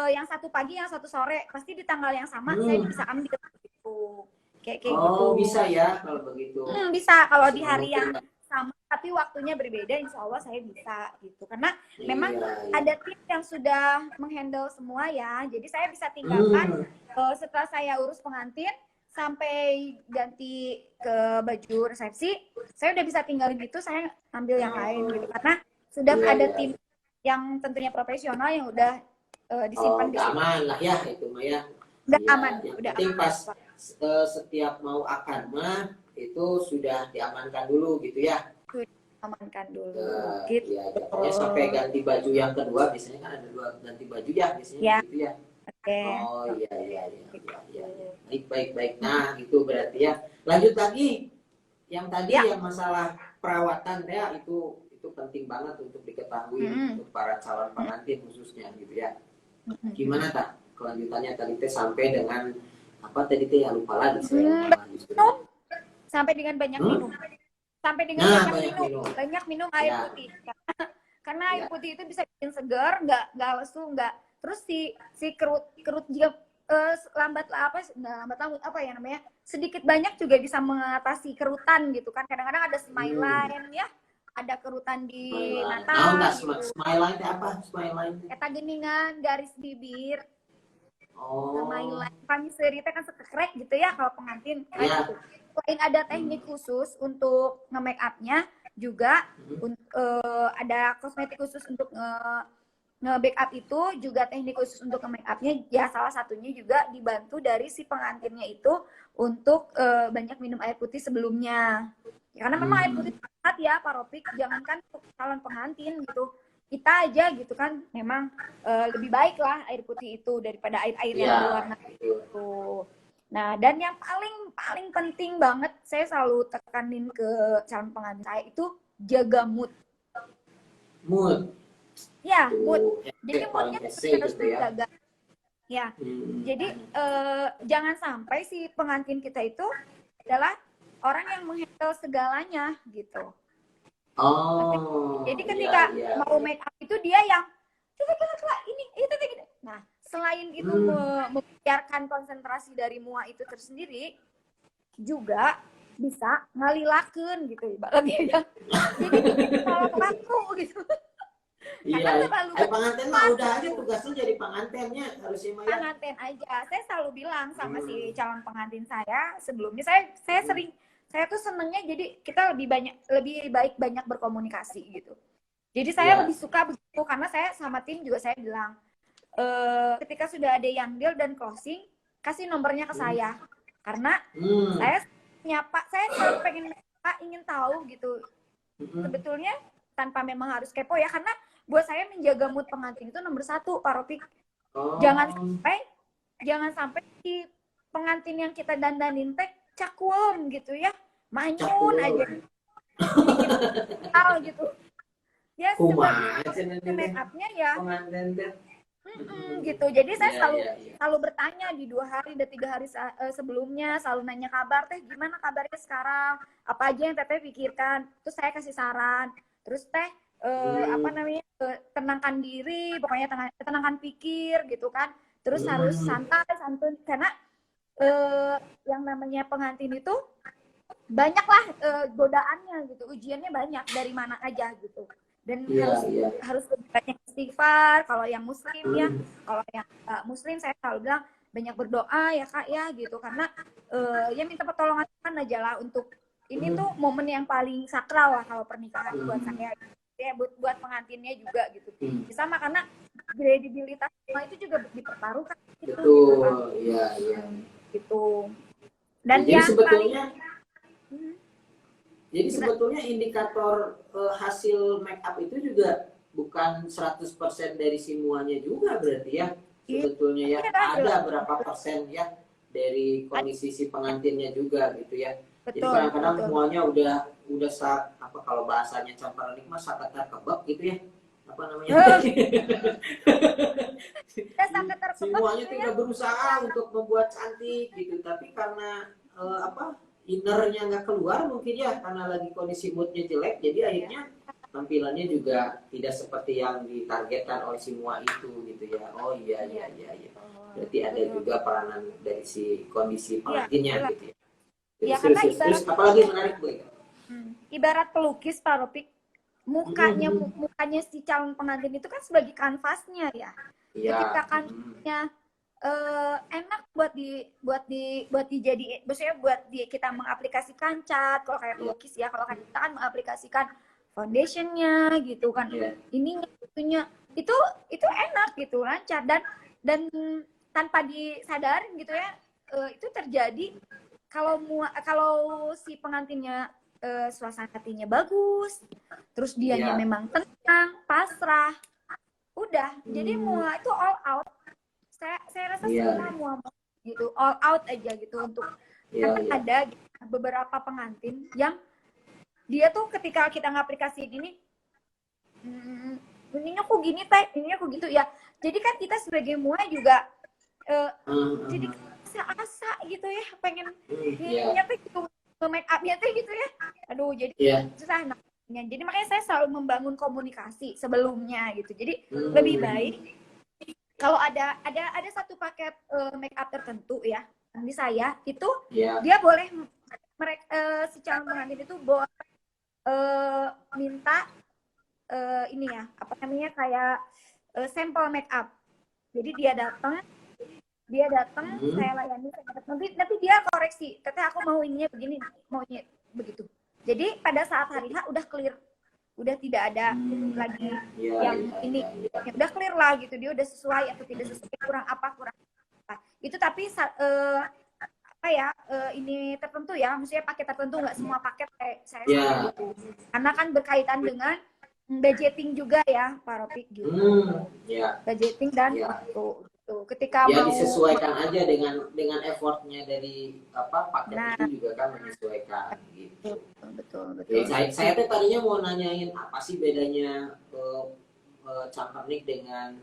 yang satu pagi yang satu sore, pasti di tanggal yang sama saya bisa ambil gitu. Kayak gitu. Oh, bisa ya kalau begitu. Bisa kalau di Semua hari yang mungkin. sama tapi waktunya berbeda, insya Allah saya bisa gitu. Karena memang Iya, iya. ada tim yang sudah menghandle semua ya. Jadi saya bisa tinggalkan setelah saya urus pengantin sampai ganti ke baju resepsi, saya udah bisa tinggalin itu, saya ambil yang lain gitu. Karena sudah Iya, ada iya. tim yang tentunya profesional yang udah disimpan di situ. Aman lah ya itu mah ya. Udah Ya, aman, yang udah penting aman. pas setiap mau akad mah itu sudah diamankan dulu gitu ya. Amankan dulu. Gitu. Ya, pokoknya sampai ganti baju yang kedua biasanya kan ada dua ganti baju ya biasanya Ya. gitu ya. Oke. Oh iya iya iya. Baik. Nah itu berarti ya. Lanjut lagi yang tadi Ya. yang masalah perawatan ya itu penting banget untuk diketahui untuk para calon pengantin khususnya gitu ya. Gimana tak kelanjutannya tadi teh sampai dengan apa tadi teh ya lupa lagi saya. Sampai dengan banyak minum. Sampai dengan banyak minum air putih. Karena air putih itu bisa bikin segar, nggak lesu, nggak. Terus si kerut juga lambat laun apa ya namanya, sedikit banyak juga bisa mengatasi kerutan gitu kan. Kadang-kadang ada smile line ya, ada kerutan di mata gitu. Smile line apa? Smile line eta geningan, garis bibir. Smile line kami serita kan sekekrek gitu ya kalau pengantin gitu. Selain ada teknik khusus untuk nge-make up-nya, juga ada kosmetik khusus untuk nge-backup itu, juga teknik khusus untuk nge-make up-nya. Ya salah satunya juga dibantu dari si pengantinnya itu untuk banyak minum air putih sebelumnya. Ya, karena memang air putih sangat ya Pak Ropik, jangankan calon pengantin gitu, kita aja gitu kan memang lebih baik lah air putih itu daripada air-air yang berwarna itu. Nah, dan yang paling penting banget saya selalu tekanin ke calon pengantin saya itu jaga mood. Mood. Ya, mood. Jadi moodnya harus dijaga. Ya. Jadi jangan sampai si pengantin kita itu adalah orang yang menghandle segalanya gitu. Jadi ketika mau make up itu dia yang ini itu. Nah, selain itu membiarkan konsentrasi dari mua itu tersendiri, juga bisa ngalilakeun gitu ibaratnya ya. Jadi kalau laku gitu. Karena Iya. terlalu Pengantin mah banyak udah aja gitu. tugasnya jadi pengantennya harusnya Maya. Pengantin aja. Saya selalu bilang sama si Hmm. calon pengantin saya sebelumnya, saya Hmm. sering, saya tuh senengnya jadi kita lebih baik banyak berkomunikasi gitu. Jadi saya Iya. lebih suka begitu karena saya sama tim juga saya bilang ketika sudah ada yang deal dan closing, kasih nomornya ke Hmm. saya karena Hmm. saya nyapa, saya selalu pengen ingin tahu gitu Hmm. sebetulnya tanpa memang harus kepo ya, karena buat saya menjaga mood pengantin itu nomor satu, Pak Ropik. Jangan Oh. sampai si pengantin yang kita dandanin teh cakwem gitu ya, manyun aja, Cakul. bikin hal gitu. Ya sebagai Kumaha cenah teh make upnya ya pengantin teh. gitu. Jadi saya Iya, selalu iya, iya. selalu bertanya di 2 hari dan 3 hari sebelumnya, selalu nanya kabar, teh gimana kabarnya sekarang, apa aja yang teteh pikirkan, terus saya kasih saran, terus teh apa namanya, tenangkan diri, pokoknya tenangkan pikir gitu kan, terus harus santai santun karena yang namanya pengantin itu banyaklah godaannya gitu, ujiannya banyak dari mana aja gitu, dan Iya, iya. harus lebih banyak istighfar kalau yang muslim ya, kalau yang muslim saya selalu bilang banyak berdoa ya kak ya gitu, karena ya minta pertolongan Tuhan aja lah untuk ini tuh momen yang paling sakral lah kalau pernikahan buat saya ya, buat pengantinnya juga gitu. Sama karena kredibilitas semua itu juga dipertaruhkan gitu. Betul, iya, iya. Gitu. Dan Jadi yang sebetulnya paling Jadi sebetulnya indikator hasil make up itu juga bukan 100% dari semuanya juga berarti ya. Sebetulnya ya ada berapa persen ya dari kondisi si pengantinnya juga gitu ya. Jadi kadang-kadang semuanya udah apa kalau bahasanya campur nikmat sangat terkebak gitu ya. Apa namanya? Semuanya tidak berusaha untuk membuat cantik gitu, tapi karena apa? Innernya nggak keluar mungkin ya karena lagi kondisi moodnya jelek, jadi akhirnya tampilannya juga tidak seperti yang ditargetkan oleh semua itu gitu ya. Oh iya, berarti ada juga peranan dari si kondisi pengantinnya gitu ya. Terus apalagi menarik Bu? Ibarat pelukis Pak Ropik, mukanya si calon pengantin itu kan sebagai kanvasnya ya. Ketika kanvasnya enak buat dijadi, maksudnya kita mengaplikasikan cat, kalau kayak pelukis ya, kalau kayak kita kan mengaplikasikan foundationnya gitu kan, ininya itunya itu enak gitu, lancar, dan tanpa disadarin gitu ya, itu terjadi kalau si pengantinnya suasana hatinya bagus, terus dianya memang tenang, pasrah, udah jadi mua itu all out. Saya rasa semua gitu all out aja gitu untuk ada beberapa pengantin yang dia tuh ketika kita ngaplikasi ini ininya kok gini teh, ininya kok gitu ya, jadi kan kita sebagai mua juga jadi asa-asa gitu ya, pengen ininya tuh gitu, make upnya tuh gitu ya, aduh jadi susah namanya. Jadi makanya saya selalu membangun komunikasi sebelumnya gitu, jadi lebih baik kalau ada satu paket make up tertentu ya di saya itu dia boleh si calon pengantin itu boleh minta ini ya apa namanya kayak sampel make up. Jadi dia datang saya layani, nanti dia koreksi, teteh aku mau ininya begini, maunya begitu. Jadi pada saat hari H udah clear, udah tidak ada lagi yang ini, udah clear lah gitu, dia udah sesuai atau tidak sesuai, kurang apa itu. Tapi apa ya, ini tertentu ya, maksudnya paket tertentu, nggak semua paket kayak saya gitu, karena kan berkaitan dengan budgeting juga ya Pak Ropik gitu. Budgeting dan waktu gitu. Ketika mau disesuaikan aja dengan effortnya dari apa paket itu juga kan menyesuaikan gitu. Betul. Saya tuh tadinya mau nanyain apa sih bedanya Campernik dengan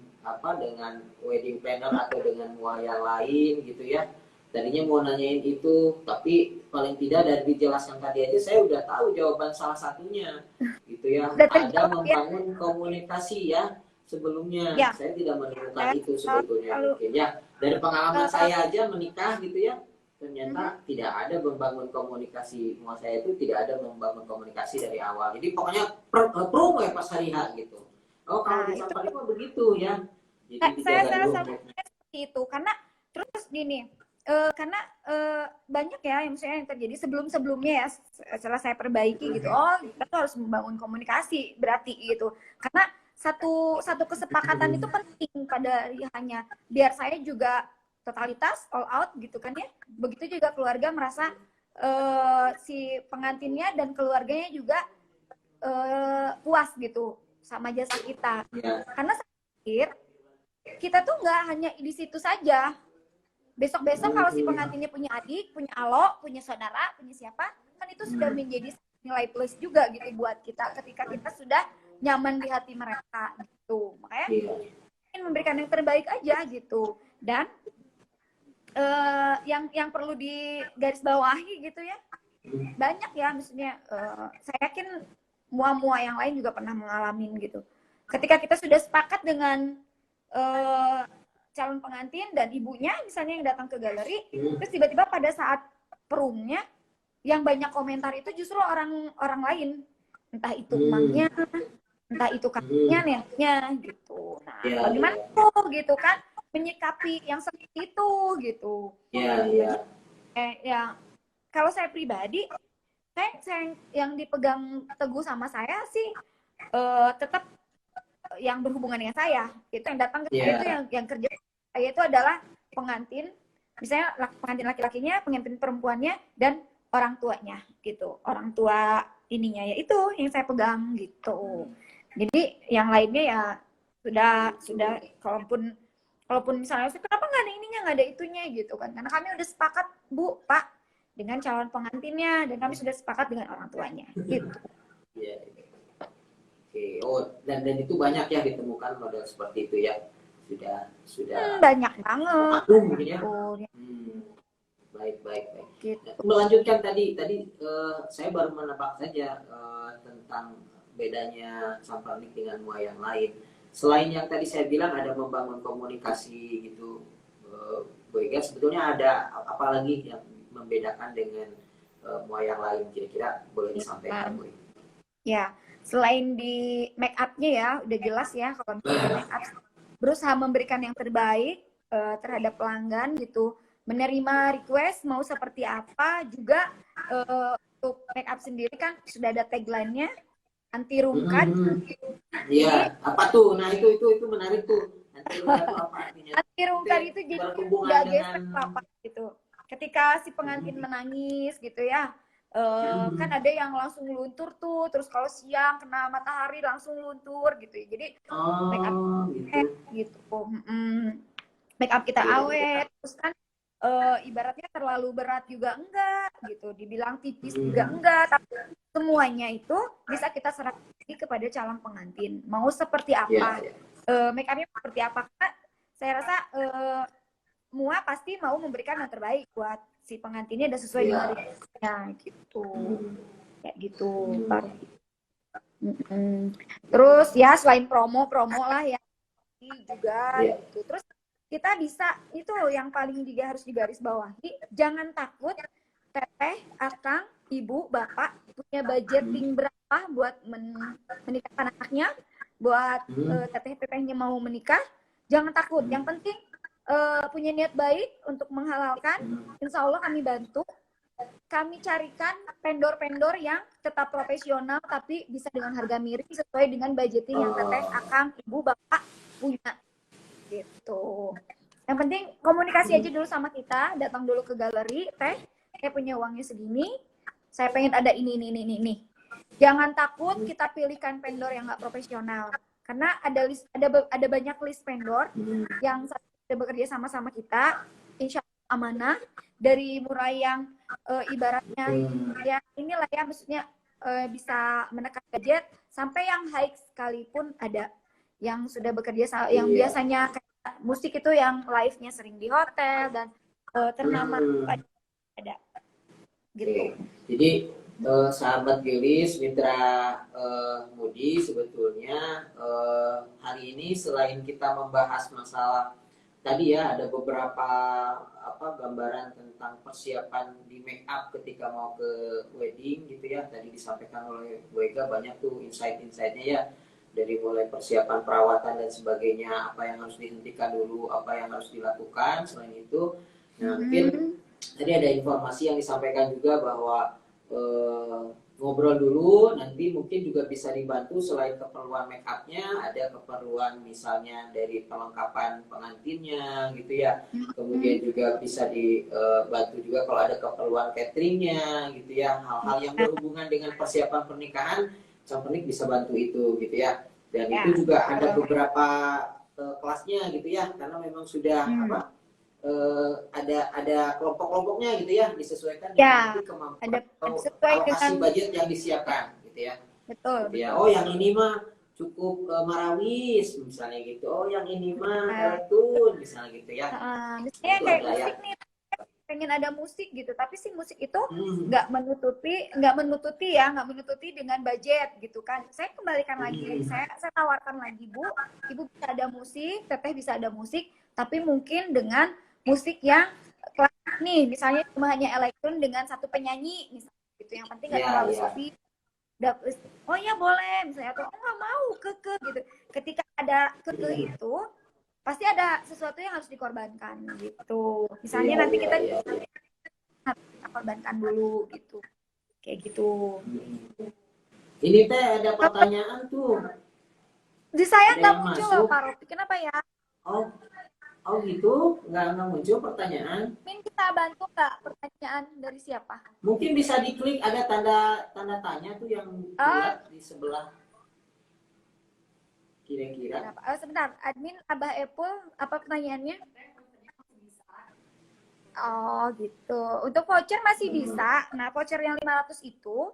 wedding planner atau dengan mua yang lain gitu ya. Tadinya mau nanyain itu, tapi paling tidak dari dijelaskan tadi aja saya udah tahu jawaban salah satunya gitu ya. Ada membangun komunikasi ya sebelumnya. Saya tidak menemukan itu sebetulnya mungkin ya. Dari pengalaman saya aja menikah gitu ya, ternyata tidak ada membangun komunikasi. Mau saya itu tidak ada membangun komunikasi dari awal. Jadi pokoknya pro ya pas hari H gitu. Oh, kalau Nah di itu Sampari mah begitu ya. Jadi saya dijaga saya dulu selalu backnya. seperti itu karena terus gini, karena banyak ya yang misalnya yang terjadi sebelum-sebelumnya ya, setelah saya perbaiki gitu, oh kita tuh harus membangun komunikasi berarti gitu, karena satu satu kesepakatan itu penting pada hanya biar saya juga totalitas all out gitu kan ya, begitu juga keluarga merasa si pengantinnya dan keluarganya juga puas gitu sama jasa kita, Ya, karena saya pikir kita tuh nggak hanya di situ saja. Besok-besok kalau si pengantinnya punya adik, punya alo, punya saudara, punya siapa, kan itu sudah menjadi nilai plus juga gitu buat kita ketika kita sudah nyaman di hati mereka gitu. Makanya iya. ingin memberikan yang terbaik aja gitu. Dan yang perlu digarisbawahi gitu ya, banyak ya maksudnya, saya yakin mua-mua yang lain juga pernah mengalami gitu. Ketika kita sudah sepakat dengan calon pengantin dan ibunya misalnya yang datang ke galeri, terus tiba-tiba pada saat perumnya yang banyak komentar itu justru orang lain, entah itu emangnya, entah itu kakaknya, neneknya gitu. Nah, Iya, iya. bagaimana tuh gitu kan menyikapi yang seperti itu gitu. Iya, iya. Jadi ya kalau saya pribadi, saya yang dipegang teguh sama saya sih tetap yang berhubungan dengan saya. Itu yang datang ke saya itu Iya. yang kerja saya itu adalah pengantin, misalnya pengantin laki-lakinya, pengantin perempuannya, dan orang tuanya gitu. Orang tua ininya ya itu yang saya pegang gitu. Jadi yang lainnya ya sudah kalaupun misalnya kenapa nggak ada ininya, nggak ada itunya gitu kan, karena kami udah sepakat Bu Pak dengan calon pengantinnya dan kami sudah sepakat dengan orang tuanya gitu. Iya. Oke. Oh, dan itu banyak ya ditemukan model seperti itu ya. Sudah Banyak banget maklum mungkin ya. tuh Baik, baik, baik. Nah, gitu. melanjutkan tadi saya baru menebak saja tentang bedanya Samparnik dengan mua yang lain. Selain yang tadi saya bilang ada membangun komunikasi gitu, Bu Ega, sebetulnya ada apa lagi yang membedakan dengan mua yang lain? Kira-kira boleh disampaikan, Bu Ega? Ya, selain di make up-nya ya, udah jelas ya kalau misalnya make up berusaha memberikan yang terbaik terhadap pelanggan gitu. Menerima request mau seperti apa juga, untuk make up sendiri kan sudah ada tagline-nya anti rungkat. Jadi Iya, apa tuh? Nah, itu menarik tuh. Nanti luka tuh apa artinya? anti Itu rungkat itu jadi berhubungan nggak dengan gesek apa gitu. Ketika si pengantin menangis gitu ya, kan ada yang langsung luntur tuh, terus kalau siang kena matahari langsung luntur gitu ya. Jadi make up oh gitu. gitu, make up kita Iya, iya. awet, terus kan ibaratnya terlalu berat juga enggak gitu, dibilang tipis juga enggak, tapi semuanya itu bisa kita serahkan kepada calon pengantin. Mau seperti Iya, apa, iya. make upnya seperti apa, karena saya rasa semua pasti mau memberikan yang terbaik buat si pengantinnya dan sesuai dengan Iya. request-nya gitu. Kayak gitu. Terus ya selain promo lah ya juga Iya. gitu. Terus kita bisa itu yang paling harus digarisbawahi, jangan takut teteh, akang, ibu, bapak punya budgeting berapa buat menikahkan anaknya, buat teteh-tetehnya mau menikah, jangan takut. Yang penting punya niat baik untuk menghalalkan, insya Allah kami bantu. Kami carikan vendor-vendor yang tetap profesional tapi bisa dengan harga miring sesuai dengan budgeting yang teteh, akang, ibu, bapak punya gitu. Yang penting komunikasi aja dulu sama kita, datang dulu ke galeri, teh, saya punya uangnya segini, saya pengen ada ini. Jangan takut kita pilihkan vendor yang nggak profesional, karena ada banyak list vendor yang sudah bekerja sama kita, insya Allah amanah, dari mulai yang ibaratnya ya inilah ya maksudnya bisa menekan budget sampai yang high sekalipun ada yang sudah bekerja yang biasanya kayak musik itu yang live-nya sering di hotel dan ternama ada gitu. Jadi sahabat Gelis, mitra Mudi, sebetulnya hari ini selain kita membahas masalah tadi ya, ada beberapa gambaran tentang persiapan di make up ketika mau ke wedding gitu ya. Tadi disampaikan oleh Bu Ega banyak tuh insight-insightnya ya. dari mulai persiapan perawatan dan sebagainya, apa yang harus dihentikan dulu, apa yang harus dilakukan. Selain itu, nah mungkin tadi ada informasi yang disampaikan juga bahwa ngobrol dulu, nanti mungkin juga bisa dibantu selain keperluan make upnya, ada keperluan misalnya dari perlengkapan pengantinnya gitu ya, kemudian juga bisa dibantu juga kalau ada keperluan cateringnya gitu ya, hal-hal yang berhubungan dengan persiapan pernikahan, sang pernik bisa bantu itu gitu ya, dan itu juga ada beberapa kelasnya gitu ya, karena memang sudah ada kelompok-kelompoknya gitu ya, disesuaikan dengan nanti kemampuan atau alokasi budget yang disiapkan gitu ya. Betul. Gitu ya. Oh yang ini mah cukup marawis misalnya gitu. Oh yang ini mah tun misalnya gitu ya. Misalnya kayak musik nih, pengen ada musik gitu, tapi si musik itu nggak menututi dengan budget gitu kan. Saya kembalikan lagi, saya tawarkan lagi, Bu, Ibu bisa ada musik, Teteh bisa ada musik, tapi mungkin dengan musik yang klasik nih, misalnya cuma hanya elektron dengan satu penyanyi misalnya gitu, yang penting nggak terlalu sepi. Oh ya boleh misalnya, atau nggak mau keke gitu. Ketika ada keke itu pasti ada sesuatu yang harus dikorbankan gitu. Misalnya nanti kita korbankan dulu gitu, kayak gitu. Ini teh ada pertanyaan tuh. Di saya nggak muncul loh Pak Ropi, kenapa ya? Oh gitu, nggak muncul pertanyaan. Min kita bantu nggak pertanyaan dari siapa? Mungkin bisa diklik, ada tanda tanya tuh yang bulat di sebelah. Kira-kira. Sebentar, admin Abah Epul, apa pertanyaannya? Oh gitu. Untuk voucher masih bisa. Nah voucher yang 500 itu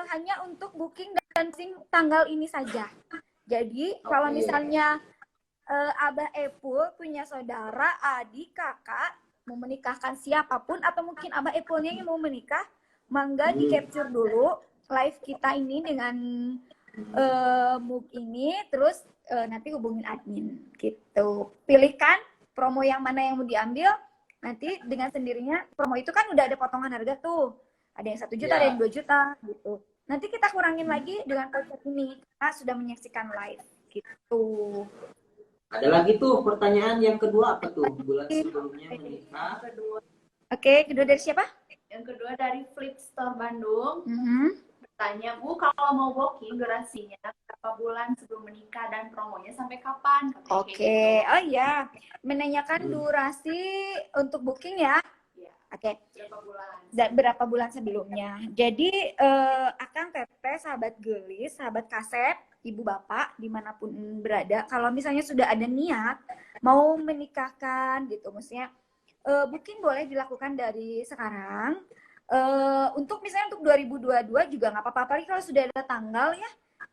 hanya untuk booking dan tanggal ini saja. Jadi kalau misalnya Abah Epul punya saudara, adik, kakak mau menikahkan siapapun, atau mungkin Abah Epulnya yang mau menikah, mangga di capture dulu live kita ini dengan move ini, terus nanti hubungin admin gitu. Pilihkan promo yang mana yang mau diambil, nanti dengan sendirinya promo itu kan udah ada potongan harga tuh, ada yang 1 juta, ada yang 2 juta gitu. Nanti kita kurangin lagi dengan voucher ini, kita sudah menyaksikan live gitu. Ada lagi tuh pertanyaan yang kedua, apa tuh? Bulan sebelumnya menikah. Oke, kedua dari siapa? Yang kedua dari Flip Store Bandung. Bertanya, Bu, kalau mau booking durasinya berapa bulan sebelum menikah dan promonya sampai kapan? Oke, oh iya, menanyakan durasi untuk booking ya. Oke. Berapa bulan sebelumnya? Jadi akan Teteh, sahabat gelis, sahabat kaset, ibu bapak dimanapun berada, kalau misalnya sudah ada niat mau menikahkan gitu, maksudnya booking boleh dilakukan dari sekarang. Untuk misalnya untuk 2022 juga nggak apa-apa, apalagi kalau sudah ada tanggal ya,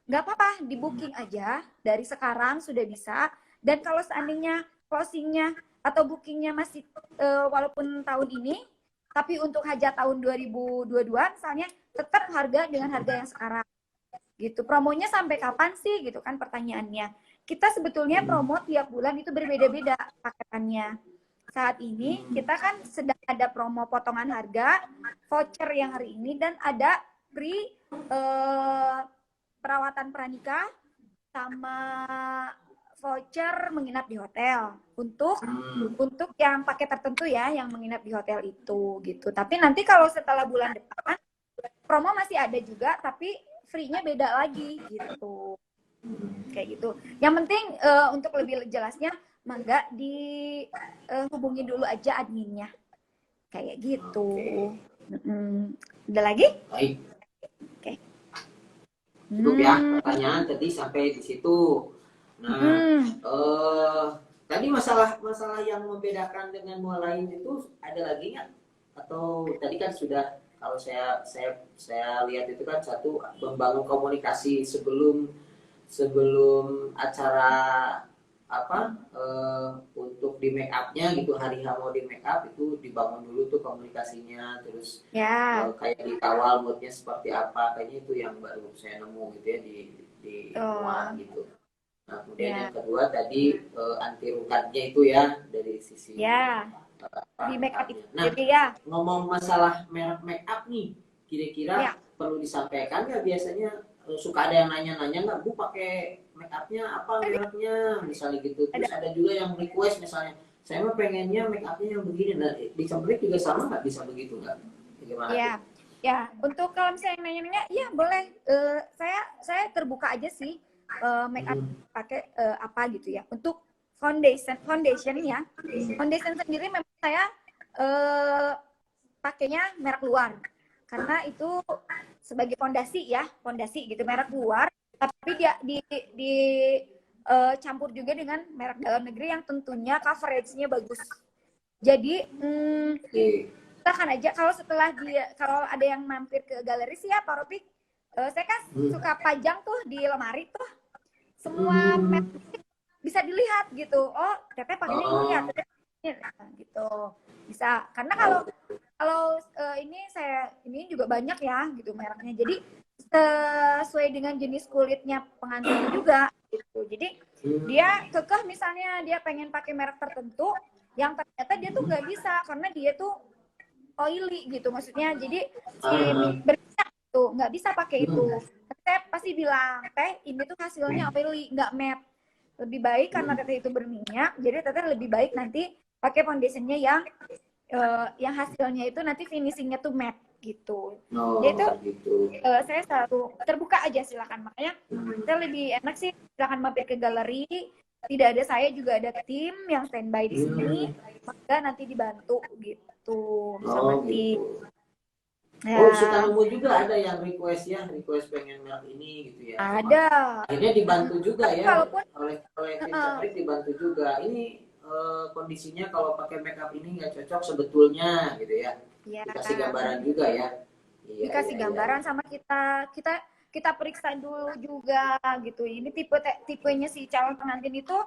nggak apa-apa, di booking aja dari sekarang sudah bisa. Dan kalau seandainya closingnya atau bookingnya masih walaupun tahun ini, tapi untuk hajat tahun 2022 misalnya, tetap harga dengan harga yang sekarang gitu. Promonya sampai kapan sih gitu kan pertanyaannya. Kita sebetulnya promo tiap bulan itu berbeda-beda paketannya. Saat ini kita kan sedang ada promo potongan harga, voucher yang hari ini, dan ada free perawatan pranikah sama voucher menginap di hotel untuk yang paket tertentu ya, yang menginap di hotel itu gitu. Tapi nanti kalau setelah bulan depan promo masih ada juga, tapi free-nya beda lagi gitu. Kayak gitu. Yang penting untuk lebih jelasnya mangga dihubungi dulu aja adminnya. Kayak gitu. Ada lagi? Baik. Oke. Cukup ya pertanyaan tadi sampai di situ. Nah, tadi masalah yang membedakan dengan mua lain itu ada lagi nggak? Atau tadi kan sudah, kalau saya lihat itu kan satu, membangun komunikasi sebelum acara untuk di make upnya gitu, hari H mau di make up itu dibangun dulu tuh komunikasinya, terus kayak dikawal moodnya seperti apa, kayaknya itu yang baru saya nemu gitu ya di mua gitu. Nah kemudian yang kedua tadi anti rungkatnya itu ya dari sisi di make up itu. Nah, ngomong masalah merek make up nih, kira-kira perlu disampaikan nggak biasanya suka ada yang nanya-nanya nggak, Bu pakai make upnya apa mereknya misalnya gitu. Terus ada juga yang request misalnya, saya mah pengennya make upnya yang begini. Nah di Cemplik juga sama nggak, bisa begitu nggak? Gimana Ya, tuh? ya. Untuk kalau misalnya nanya-nanya, ya boleh. Saya terbuka aja sih make up pakai apa gitu ya. Untuk foundation ya. Foundation sendiri memang saya pakainya merek luar karena itu sebagai fondasi gitu, merek luar. Tapi dia di campur juga dengan merek dalam negeri yang tentunya coveragenya bagus. Jadi Oke. silakan aja kalau ada yang mampir ke galeri sih ya Pak Ropik, saya kan suka pajang tuh di lemari tuh semua merek bisa dilihat gitu. Oh, teteh pakainya ini ya, teteh ini gitu. Bisa. Karena kalau ini juga banyak ya gitu mereknya. Jadi sesuai dengan jenis kulitnya pengantin juga gitu. Jadi dia kekeh misalnya dia pengen pakai merek tertentu yang ternyata dia tuh nggak bisa karena dia tuh oily gitu maksudnya. Jadi si berminyak tuh nggak bisa pakai itu. Saya pasti bilang, teh ini tuh hasilnya oily, nggak matte. Lebih baik karena teteh itu berminyak, jadi teteh lebih baik nanti pakai foundationnya yang hasilnya itu nanti finishingnya tuh matte gitu. Oh, Jadi itu gitu. saya selalu terbuka aja, silakan. Makanya saya lebih enak sih silakan mampir ke galeri. Tidak ada saya juga ada tim yang standby di sini, maka nanti dibantu gitu sama Oh, tim. gitu. Ya, Oh, suka nemu juga ada yang request pengen merek ini gitu ya. ada. Akhirnya dibantu juga Tapi ya walaupun oleh tim Cemplik, dibantu juga. Ini kondisinya kalau pakai makeup ini nggak cocok sebetulnya gitu ya. ya Dikasih gambaran juga ya. Iya, dikasih iya, gambaran iya. sama kita periksa dulu juga gitu. Ini tipenya si calon pengantin itu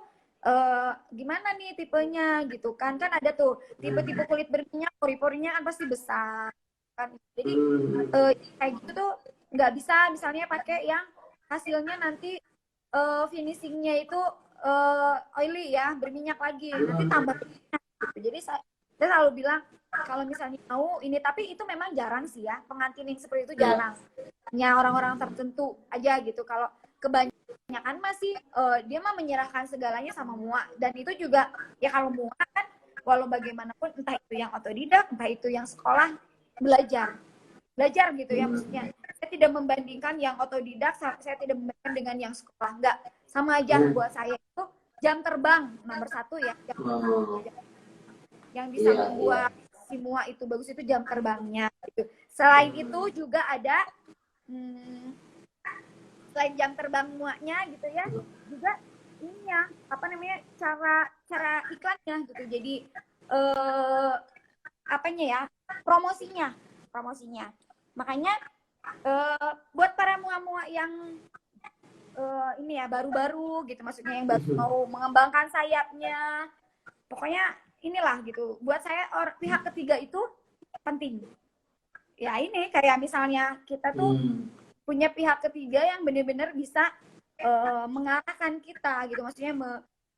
gimana nih tipenya gitu kan ada tuh tipe-tipe kulit berminyak, pori-porinya kan pasti besar kan. Jadi kayak gitu tuh nggak bisa misalnya pakai yang hasilnya nanti finishingnya itu oily ya, berminyak lagi, nanti tambah minyak gitu. Jadi saya selalu bilang kalau misalnya mau ini, tapi itu memang jarang sih ya, pengantin yang seperti itu Ya. jarang. Ya orang-orang tertentu aja gitu. Kalau kebanyakan masih dia mah menyerahkan segalanya sama mua, dan itu juga ya kalau mua kan walau bagaimanapun entah itu yang otodidak, entah itu yang sekolah belajar gitu ya, maksudnya saya tidak membandingkan yang otodidak, saya tidak membandingkan dengan yang sekolah, enggak, sama aja. Buat saya itu jam terbang nomor satu ya, yang bisa membuat si mua itu bagus itu jam terbangnya gitu. Selain itu juga ada selain jam terbang muanya gitu ya, juga ininya apa namanya, cara iklannya gitu. Jadi apanya ya, promosinya. Makanya buat para mua-mua yang ini ya baru-baru gitu, maksudnya yang baru mau mengembangkan sayapnya, pokoknya inilah gitu. Buat saya pihak ketiga itu penting. Ya ini kayak misalnya kita tuh punya pihak ketiga yang benar-benar bisa mengarahkan kita gitu, maksudnya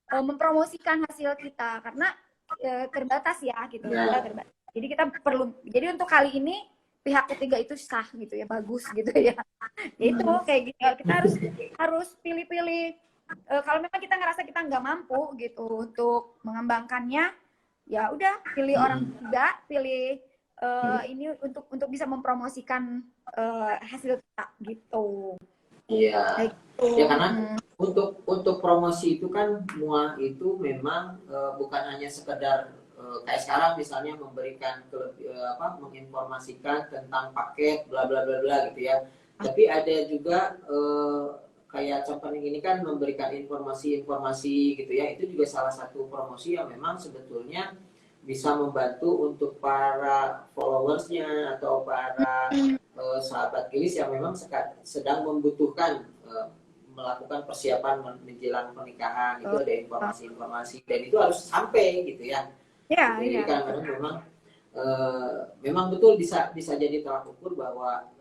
mempromosikan hasil kita, karena terbatas ya gitu. Kita terbatas. Jadi kita perlu, jadi untuk kali ini pihak ketiga itu sah gitu ya, bagus gitu ya. Itu kayak gitu, kita harus pilih-pilih. Kalau memang kita ngerasa kita nggak mampu gitu untuk mengembangkannya, ya udah pilih orang ketiga, pilih ini untuk bisa mempromosikan hasil kita gitu. Iya. Gitu. Ya karena untuk promosi itu kan mua itu memang bukan hanya sekedar kayak sekarang misalnya memberikan menginformasikan tentang paket bla bla bla bla gitu ya. Tapi ada juga kayak Cemplik ini kan memberikan informasi gitu ya. Itu juga salah satu promosi yang memang sebetulnya bisa membantu untuk para followersnya atau para sahabat Gilis yang memang sedang membutuhkan melakukan persiapan menjelang pernikahan. Itu ada informasi-informasi dan itu harus sampai gitu ya. Ya, Jadi ya. kadang-kadang memang betul bisa jadi tolak ukur bahwa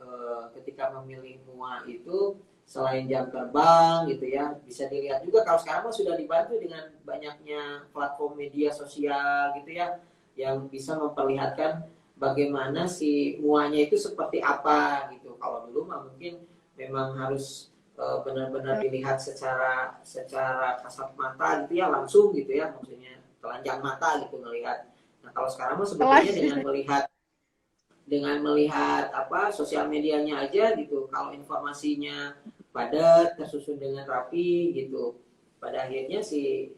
ketika memilih mua itu selain jam terbang gitu ya, bisa dilihat juga kalau sekarang mah sudah dibantu dengan banyaknya platform media sosial gitu ya, yang bisa memperlihatkan bagaimana si muanya itu seperti apa gitu. Kalau dulu mah mungkin memang harus benar-benar dilihat secara kasat mata gitu ya, langsung gitu ya, maksudnya telanjang mata gitu melihat. Nah kalau sekarang mah sebetulnya dengan melihat apa sosial medianya aja gitu, kalau informasinya padat tersusun dengan rapi gitu, pada akhirnya si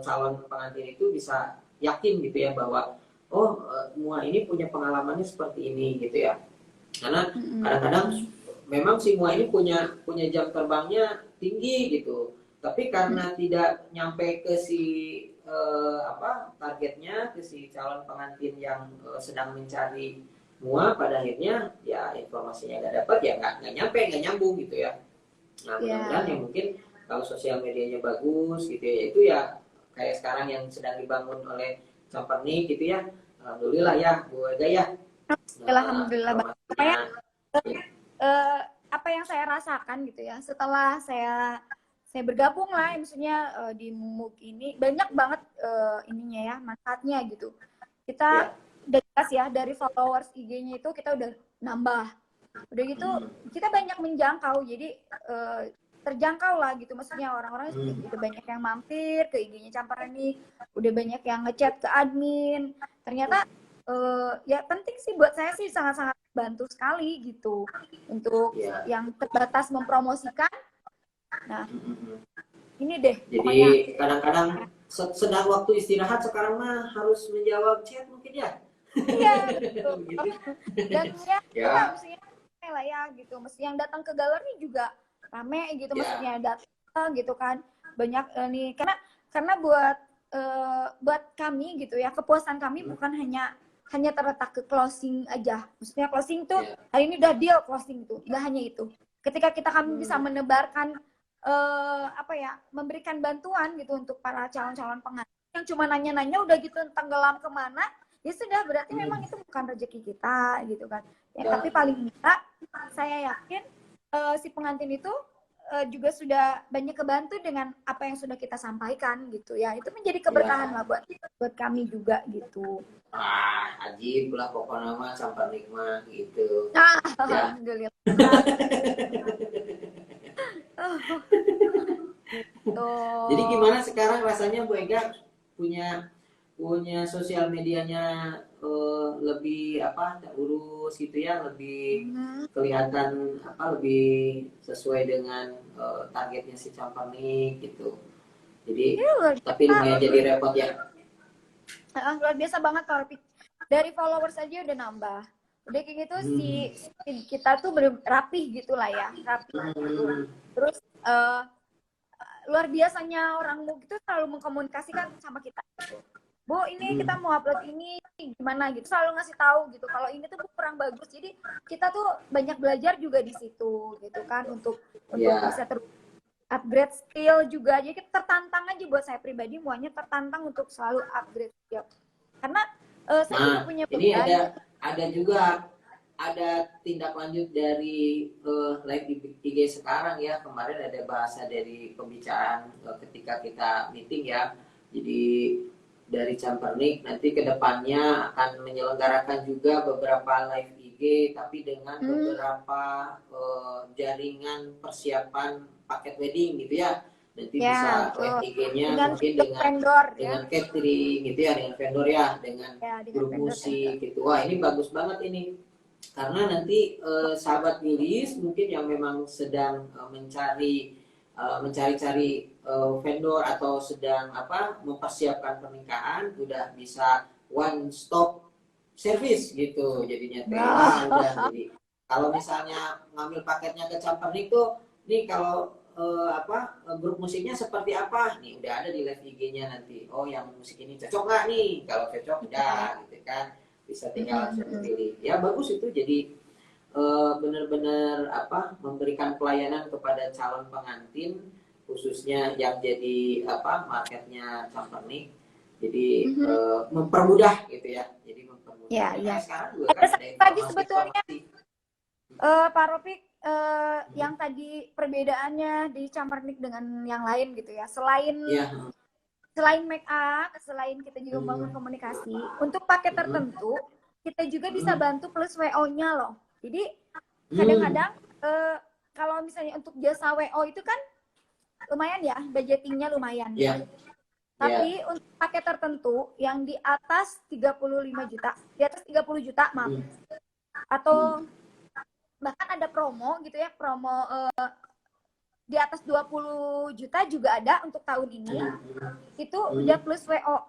calon pengantin itu bisa yakin gitu ya bahwa oh mua ini punya pengalamannya seperti ini gitu ya, karena kadang-kadang memang si mua ini punya jam terbangnya tinggi gitu, tapi karena tidak nyampe ke si targetnya, ke si calon pengantin yang sedang mencari mua, pada akhirnya ya informasinya nggak dapat, ya nggak nyampe, nggak nyambung gitu ya. Nah mudah-mudahan ya mungkin kalau sosial medianya bagus gitu ya, itu ya kayak sekarang yang sedang dibangun oleh Campernik gitu ya, alhamdulillah ya Bu Ega ya. Alhamdulillah. Informasinya Apa yang saya rasakan gitu ya setelah saya bergabung lah, maksudnya di MUG ini banyak banget ininya ya, manfaatnya gitu. Kita udah jelas ya, dari followers IG-nya itu kita udah nambah. Udah gitu kita banyak menjangkau, jadi terjangkau lah gitu, maksudnya orang-orang udah banyak yang mampir ke IG-nya Campernik, udah banyak yang ngechat ke admin. Ternyata ya penting sih buat saya sih, sangat-sangat bantu sekali gitu untuk yang terbatas mempromosikan. Nah, ini deh. Jadi kadang-kadang sedang waktu istirahat sekarang mah harus menjawab chat mungkin ya. Iya, gitu. Dan ya, maksudnya lah ya gitu. Mesti yang datang ke galeri juga rame gitu, maksudnya datang gitu kan. Banyak nih karena buat kami gitu ya, kepuasan kami bukan hanya terletak ke closing aja. Maksudnya closing tuh hari ini udah deal closing tuh, nggak hanya itu. Ketika kami bisa menebarkan memberikan bantuan gitu untuk para calon-calon pengantin yang cuma nanya-nanya udah gitu tenggelam kemana, ya sudah berarti memang itu bukan rezeki kita gitu kan. Ya, tapi paling enggak saya yakin si pengantin itu juga sudah banyak kebantu dengan apa yang sudah kita sampaikan gitu ya. Itu menjadi keberkahan lah buat kami juga gitu. Ajib lah pokoknya mah Campernik mah gitu. Alhamdulillah. Jadi gimana sekarang rasanya Bu Ega punya sosial medianya lebih terurus gitu ya, lebih kelihatan lebih sesuai dengan targetnya si Campernik gitu. Jadi tapi lumayan jadi repot ya. Luar biasa banget kalau dari followers aja udah nambah. Udah kayak gitu si kita tuh rapih gitu lah ya, rapih gitu. Terus luar biasanya orang MUG itu selalu mengkomunikasikan sama kita. Bu, ini kita mau upload ini gimana gitu, selalu ngasih tahu gitu. Kalau ini tuh kurang bagus, jadi kita tuh banyak belajar juga di situ gitu kan, untuk bisa upgrade skill juga. Jadi kita tertantang aja, buat saya pribadi muanya tertantang untuk selalu upgrade skill. Karena saya juga punya ini ada juga ada tindak lanjut dari live IG sekarang ya. Kemarin ada bahasa dari pembicaraan ketika kita meeting ya. Jadi dari Campernik nanti kedepannya akan menyelenggarakan juga beberapa live IG, tapi dengan beberapa jaringan persiapan paket wedding gitu ya. Nanti bisa live IG-nya mungkin dengan catering gitu ya, dengan vendor ya, dengan grup musik gitu. Wah ini bagus banget ini. Karena nanti sahabat Yulis mungkin yang memang sedang mencari-cari vendor atau sedang mempersiapkan pernikahan, udah bisa one stop service gitu jadinya. Jadi kalau misalnya ngambil paketnya ke Campernik tuh, nih kalau grup musiknya seperti apa, nih udah ada di live IG-nya nanti. Oh yang musik ini cocok nggak nih? Kalau cocok udah gitu kan, bisa tinggal langsung pilih. Ya bagus itu, jadi benar-benar memberikan pelayanan kepada calon pengantin, khususnya yang jadi marketnya Campernik. Jadi mempermudah gitu ya. Jadi mempermudah. Ya. Sekarang juga kan ada lagi sebetulnya Pak Ropik, yang tadi perbedaannya di Campernik dengan yang lain gitu ya. Selain make up, selain kita juga membangun komunikasi, untuk paket tertentu kita juga bisa bantu plus WO-nya loh. Jadi kadang-kadang kalau misalnya untuk jasa WO itu kan lumayan ya, budgetingnya lumayan. Iya. Tapi untuk paket tertentu yang di atas 35 juta, di atas 30 juta, maaf. Atau bahkan ada promo gitu ya, promo di atas 20 juta juga ada untuk tahun ini. Itu udah plus WO.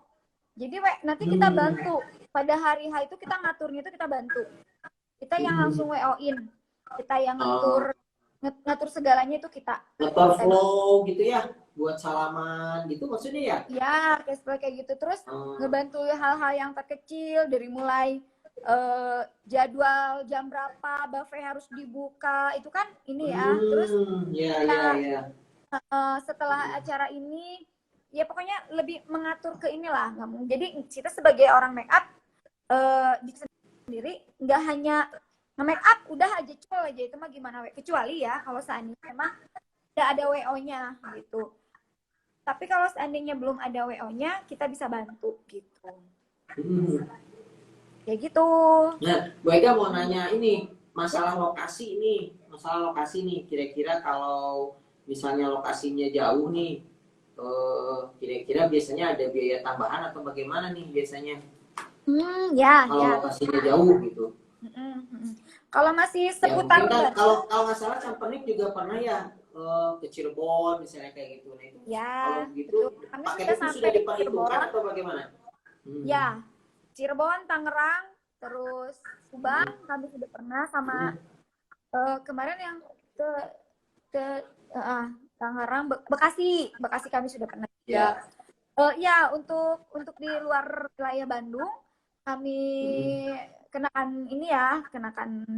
Jadi nanti kita bantu. Pada hari H itu kita ngaturnya itu kita bantu. Kita yang langsung WO-in. Kita yang ngatur segalanya itu kita. Ngatur flow gitu ya, buat salaman gitu maksudnya ya? Ya, kayak gitu. Terus ngebantu hal-hal yang terkecil dari mulai jadwal jam berapa buffet harus dibuka itu kan ini ya. Terus setelah acara ini ya pokoknya lebih mengatur ke inilah. Jadi kita sebagai orang make up sendiri nggak hanya nge-make up udah aja col aja itu mah gimana kecuali ya kalau seandainya memang udah ada WO-nya gitu. Tapi kalau seandainya belum ada WO-nya kita bisa bantu gitu. Kayak gitu. Nah, Bu Ega mau nanya ini, masalah lokasi nih. Kira-kira kalau misalnya lokasinya jauh nih, kira-kira biasanya ada biaya tambahan atau bagaimana nih biasanya? Kalau lokasinya jauh gitu. Kalau masih Ya, seputar kan, kalau nggak salah Campernik juga pernah ya ke Cirebon misalnya kayak gitu. Nah, itu kalau gitu paket itu sudah diperhitungkan atau bagaimana? Ya, Cirebon, Tangerang, terus Subang kami sudah pernah sama kemarin yang ke Tangerang, Bekasi kami sudah pernah. Ya, untuk di luar wilayah Bandung kami kenakan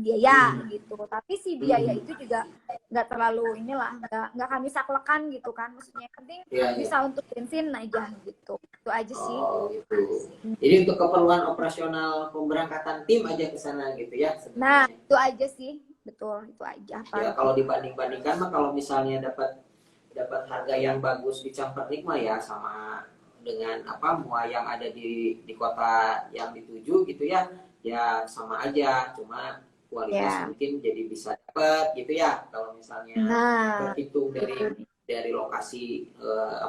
biaya gitu. Tapi si biaya itu juga nggak terlalu nggak kami saklekan gitu kan. Maksudnya yang penting bisa untuk bensin aja gitu. Itu aja sih. Gitu. Jadi untuk keperluan operasional pemberangkatan tim aja ke sana gitu ya sebenarnya. Nah, itu aja sih. Betul, itu aja. Ya, kalau dibanding-bandingkan mah kalau misalnya dapat harga yang bagus di Campernik mah ya sama dengan mua yang ada di kota yang dituju gitu ya. Ya sama aja, cuma kualitas mungkin jadi bisa dapat gitu ya kalau misalnya berhitung dari lokasi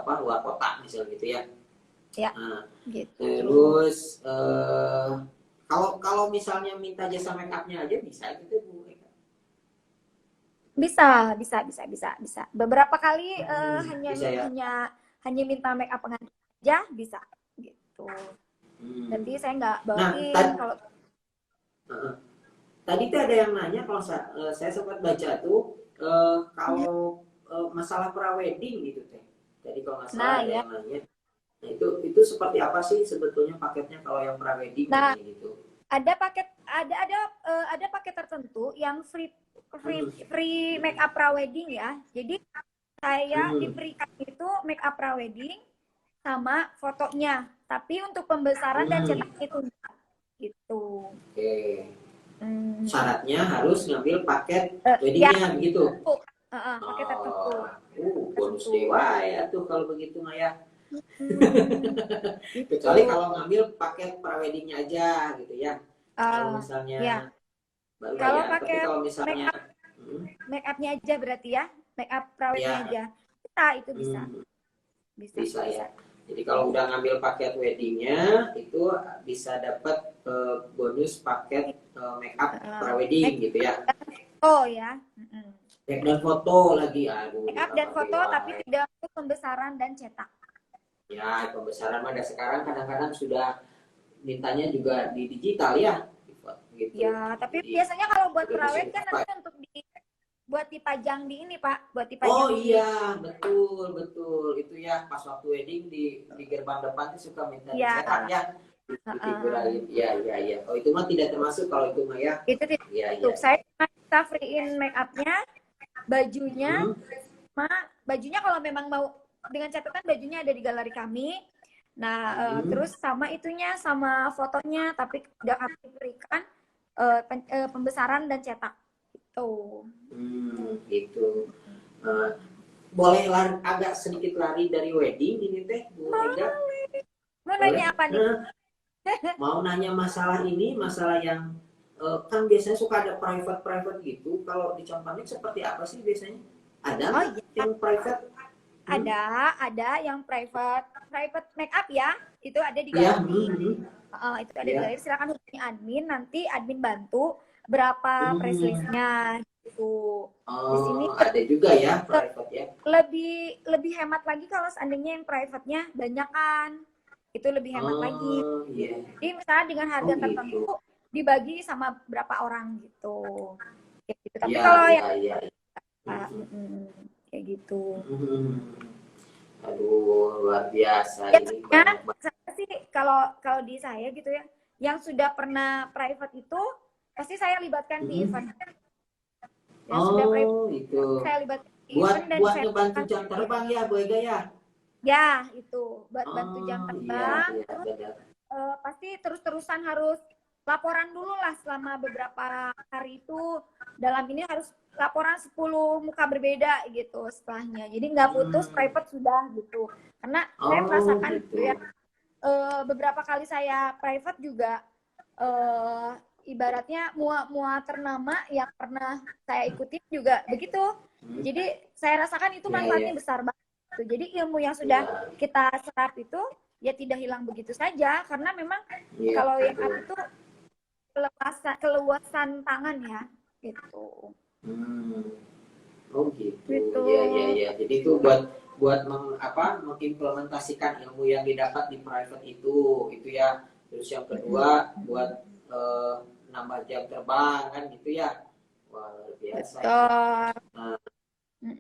luar kota misalnya gitu ya. Gitu. Terus kalau misalnya minta jasa make upnya aja bisa gitu Bu? Bisa. Beberapa kali Bisa, ya? hanya minta make up pengantin aja bisa gitu. Nanti saya nggak bawain kalau tadi tuh ada yang nanya kalau saya sempat baca tuh kalau masalah prawedding gitu teh. Jadi kalau nggak salah ada yang nanya. Nah, itu seperti apa sih sebetulnya paketnya kalau yang prawedding gitu? Ada paket tertentu yang free make up prawedding ya. Jadi saya diberikan itu make up prawedding sama fotonya. Tapi untuk pembesaran dan cetak itu gitu. Oke. Syaratnya harus ngambil paket weddingnya gitu. Paket tertentu. Bonus dewa ya tuh kalau begitu Maya. Kecuali kalau ngambil paket praweddingnya aja gitu ya. Kalau misalnya kalau paket kalau misalnya make upnya aja berarti ya, make up praweddingnya aja. Itu bisa. Bisa ya. Jadi kalau udah ngambil paket weddingnya itu bisa dapat bonus paket make up prawedding gitu ya. Oh ya. Dan foto lagi, make up dan foto tapi tidak untuk pembesaran dan cetak. Ya, pembesaran pada sekarang kadang-kadang sudah mintanya juga di digital ya. Gitu. Ya, tapi biasanya kalau buat prawed kan nanti untuk buat dipajang di ini Pak, buat dipajang. Oh iya, betul itu ya pas waktu wedding di gerbang depan tuh suka minta dicetak ya. Iya. Oh itu mah tidak termasuk kalau itu mah ya. Itu tidak. Saya kita free-in make up-nya, bajunya, bajunya kalau memang mau dengan catatan bajunya ada di galeri kami. Nah, terus sama itunya, sama fotonya, tapi udah kami berikan pembesaran dan cetak. Gitu. Boleh agak sedikit lari dari wedding ini teh, Bu Ega? Mau nanya apa nih? Mau nanya masalah yang kan biasanya suka ada private gitu. Kalau di Campanik seperti apa sih biasanya? Ada Oh nggak iya, yang private? ada yang private make up ya. Itu ada di Iya, galeri. Itu ada di iya. galeri. Silakan hubungi admin, nanti admin bantu berapa price Hmm. listnya gitu. Di sini Oh, ada juga ya private ya. lebih hemat lagi kalau seandainya yang private-nya banyak kan. Itu lebih hemat lagi. Oh, iya. Jadi misalnya dengan Oh, harga gitu. tertentu dibagi sama berapa orang gitu. Kayak gitu. Tapi Iya, kalau iya, yang iya. kayak gitu. Hmm. Aduh, luar biasa ini Biasanya banyak banget. saya sih kalau kalau di saya gitu ya, yang sudah pernah private itu pasti saya libatkan di event. Yang sudah private Oh, itu. saya libatkan di Buat event dan buat saya ngebantu libatkan jam terbang ya, Bu Ega ya. ya itu buat bantu jam Oh, iya, terbang. iya, Terus benar. pasti terus-terusan harus laporan dulu lah selama beberapa hari itu. Dalam ini harus laporan 10 muka berbeda gitu setelahnya. Jadi nggak putus private sudah gitu. Karena saya Oh, merasakan gitu. gitu ya, beberapa kali saya private juga ibaratnya mua ternama yang pernah saya ikutin juga begitu. Jadi saya rasakan itu Iya, manfaatnya iya. besar banget. Jadi ilmu yang sudah Iya, kita serap itu ya tidak hilang begitu saja karena memang iya, kalau yang betul. itu keluasan tangan ya gitu. Hmm. Oh, gitu. Gitu. Iya, iya, iya. Jadi itu buat mengimplementasikan ilmu yang didapat di private itu ya. Terus yang kedua buat nambah jam terbang kan gitu ya. Wah, luar biasa ini. Betul. Nah,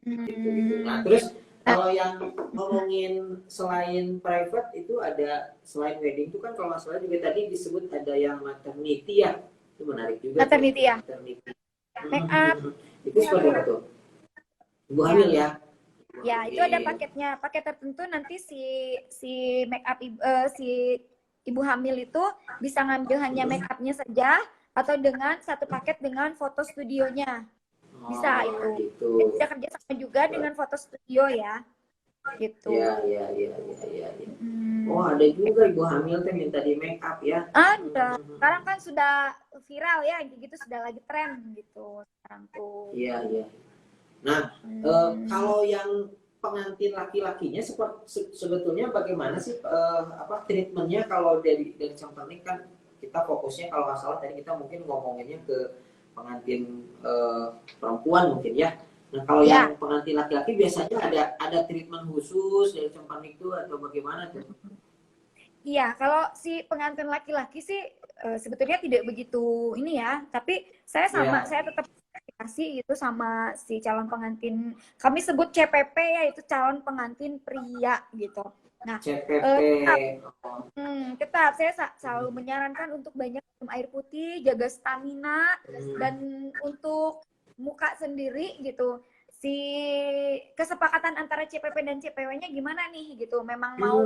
gitu. Nah, terus kalau yang ngomongin selain private itu ada selain wedding itu kan kalau nggak salah juga tadi disebut ada yang maternity ya. Itu menarik juga tuh. Maternity ya. Maternity. Make up. Itu seperti apa tuh? Ibu hamil ya? Ya, itu ada paketnya. Paket tertentu nanti si make up si ibu hamil itu bisa ngambil hanya make upnya saja atau dengan satu paket dengan foto studionya. Bisa itu. Gitu. Bisa kerjasama juga dengan foto studio ya. Gitu. Iya. Oh, ada juga ibu hamil tuh minta di make up ya. Ada. Sekarang kan sudah viral ya, gitu sudah lagi tren gitu sekarang tuh. Iya. Nah, kalau yang pengantin laki-lakinya sebetulnya bagaimana sih treatmentnya kalau dari Campanik kan kita fokusnya kalau nggak salah tadi kita mungkin ngomonginnya ke pengantin perempuan mungkin ya. Nah, kalau yang pengantin laki-laki biasanya ada treatment khusus dari Campanik itu atau bagaimana tuh? Iya, kalau si pengantin laki-laki sih sebetulnya tidak begitu ini ya, tapi saya tetap komunikasi itu sama si calon pengantin. Kami sebut CPP ya, itu calon pengantin pria gitu. Nah, CPP. Tetap saya selalu menyarankan untuk banyak minum air putih, jaga stamina, dan untuk muka sendiri gitu. Si kesepakatan antara CPP dan CPW-nya gimana nih gitu? Memang mau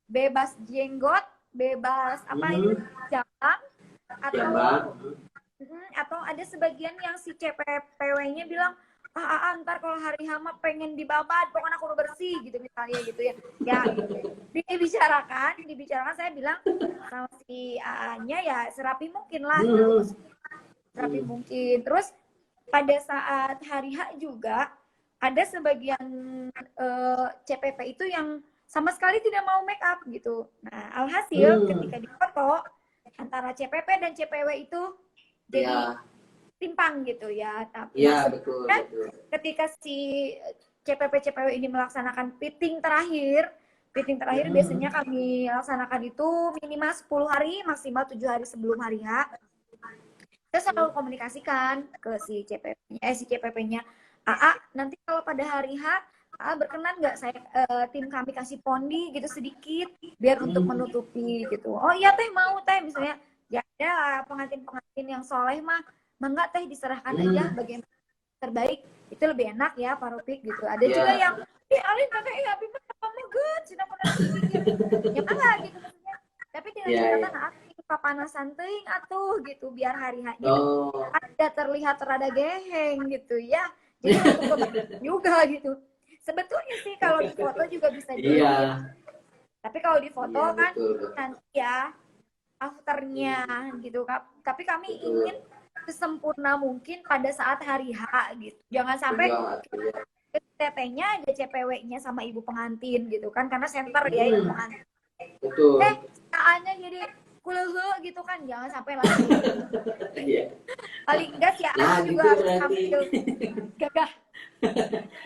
bebas jenggot, bebas jambang, atau ada sebagian yang si CPW-nya bilang ntar kalau hari hama pengen dibabat, pokoknya aku udah bersih gitu misalnya gitu ya. Ya dibicarakan saya bilang sama si AA-nya ya serapi mungkin lah gitu. Serapi mungkin. Terus pada saat hari H juga ada sebagian CPP itu yang sama sekali tidak mau make up gitu. Nah, alhasil ketika difoto antara CPP dan CPW itu jadi timpang gitu ya. Tapi betul. ketika si CPP ini melaksanakan fitting terakhir biasanya kami laksanakan itu minimal 10 hari, maksimal 7 hari sebelum hari H. Saya selalu komunikasikan ke si CPP-nya, nanti kalau pada hari H berkenan nggak saya tim kami kasih pondi gitu sedikit biar untuk menutupi gitu. Oh iya teh mau teh misalnya ya ada pengantin yang soleh mah enggak teh diserahkan aja bagaimana terbaik itu lebih enak ya Pak Rofik gitu. Ada juga yang alin kakak habis kamu good sudah pernah gitu. Ya mana gitu maksudnya. Tapi dengan catatan papanasan teuing atuh gitu biar hari H-nya ada terlihat rada geheng gitu ya. Jadi untuk juga gitu. Sebetulnya sih kalau di foto juga bisa dilihat. Tapi kalau di foto kan nanti ya afternya gitu Kak. Tapi kami Betul. ingin sesempurna mungkin pada saat hari H gitu. Jangan sampai Iya, iya. tetenya ada CPW-nya sama ibu pengantin gitu kan, karena center ya ibu pengantin. Betul. Saatnya jadi kulehe gitu kan, jangan sampai lah. Iya. Paling enggak si Nah, Ani gitu juga harus berarti. tampil gagah.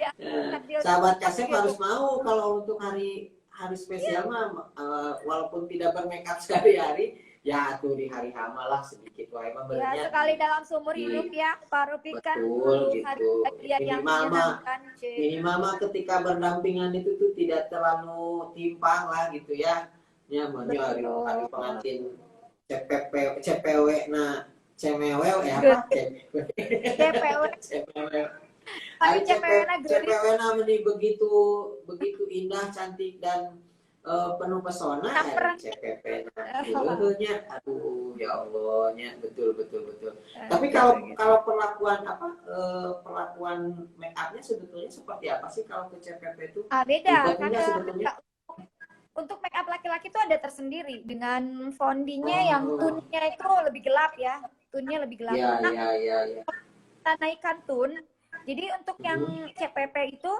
Ya, Nah, tampil sahabat kasep gitu. harus mau kalau untuk hari hari spesial mah walaupun tidak bermake up sehari-hari, ya tuh di hari hama lah sedikit wae mah Ya, benernya sekali dalam seumur di hidup ya, Pak Rufik kan betul hari gitu. bahagia yang Minimal mah menyenangkan, Cik. minimal mah ketika berdampingan itu tuh tidak terlalu timpang lah gitu ya. Ya, banyak hari hari Betul. pengantin CPP CPW nah cemewew Good. apa CPW CPW, CPW paling hari CPW-nya gelis. CPW namanya begitu begitu indah cantik dan penuh pesona Camper. CPP nya aduh ya Allahnya betul betul betul. Tapi kalau perlakuan apa perlakuan make upnya sebetulnya seperti apa sih kalau ke CPP itu? Beda Ribet kan enggak sebetulnya? untuk make up laki-laki itu ada tersendiri dengan fondinya yang tone-nya itu lebih gelap ya. Tone-nya lebih gelap. Iya, Nah, iya, iya. kita naikkan tone. Jadi untuk yang CPP itu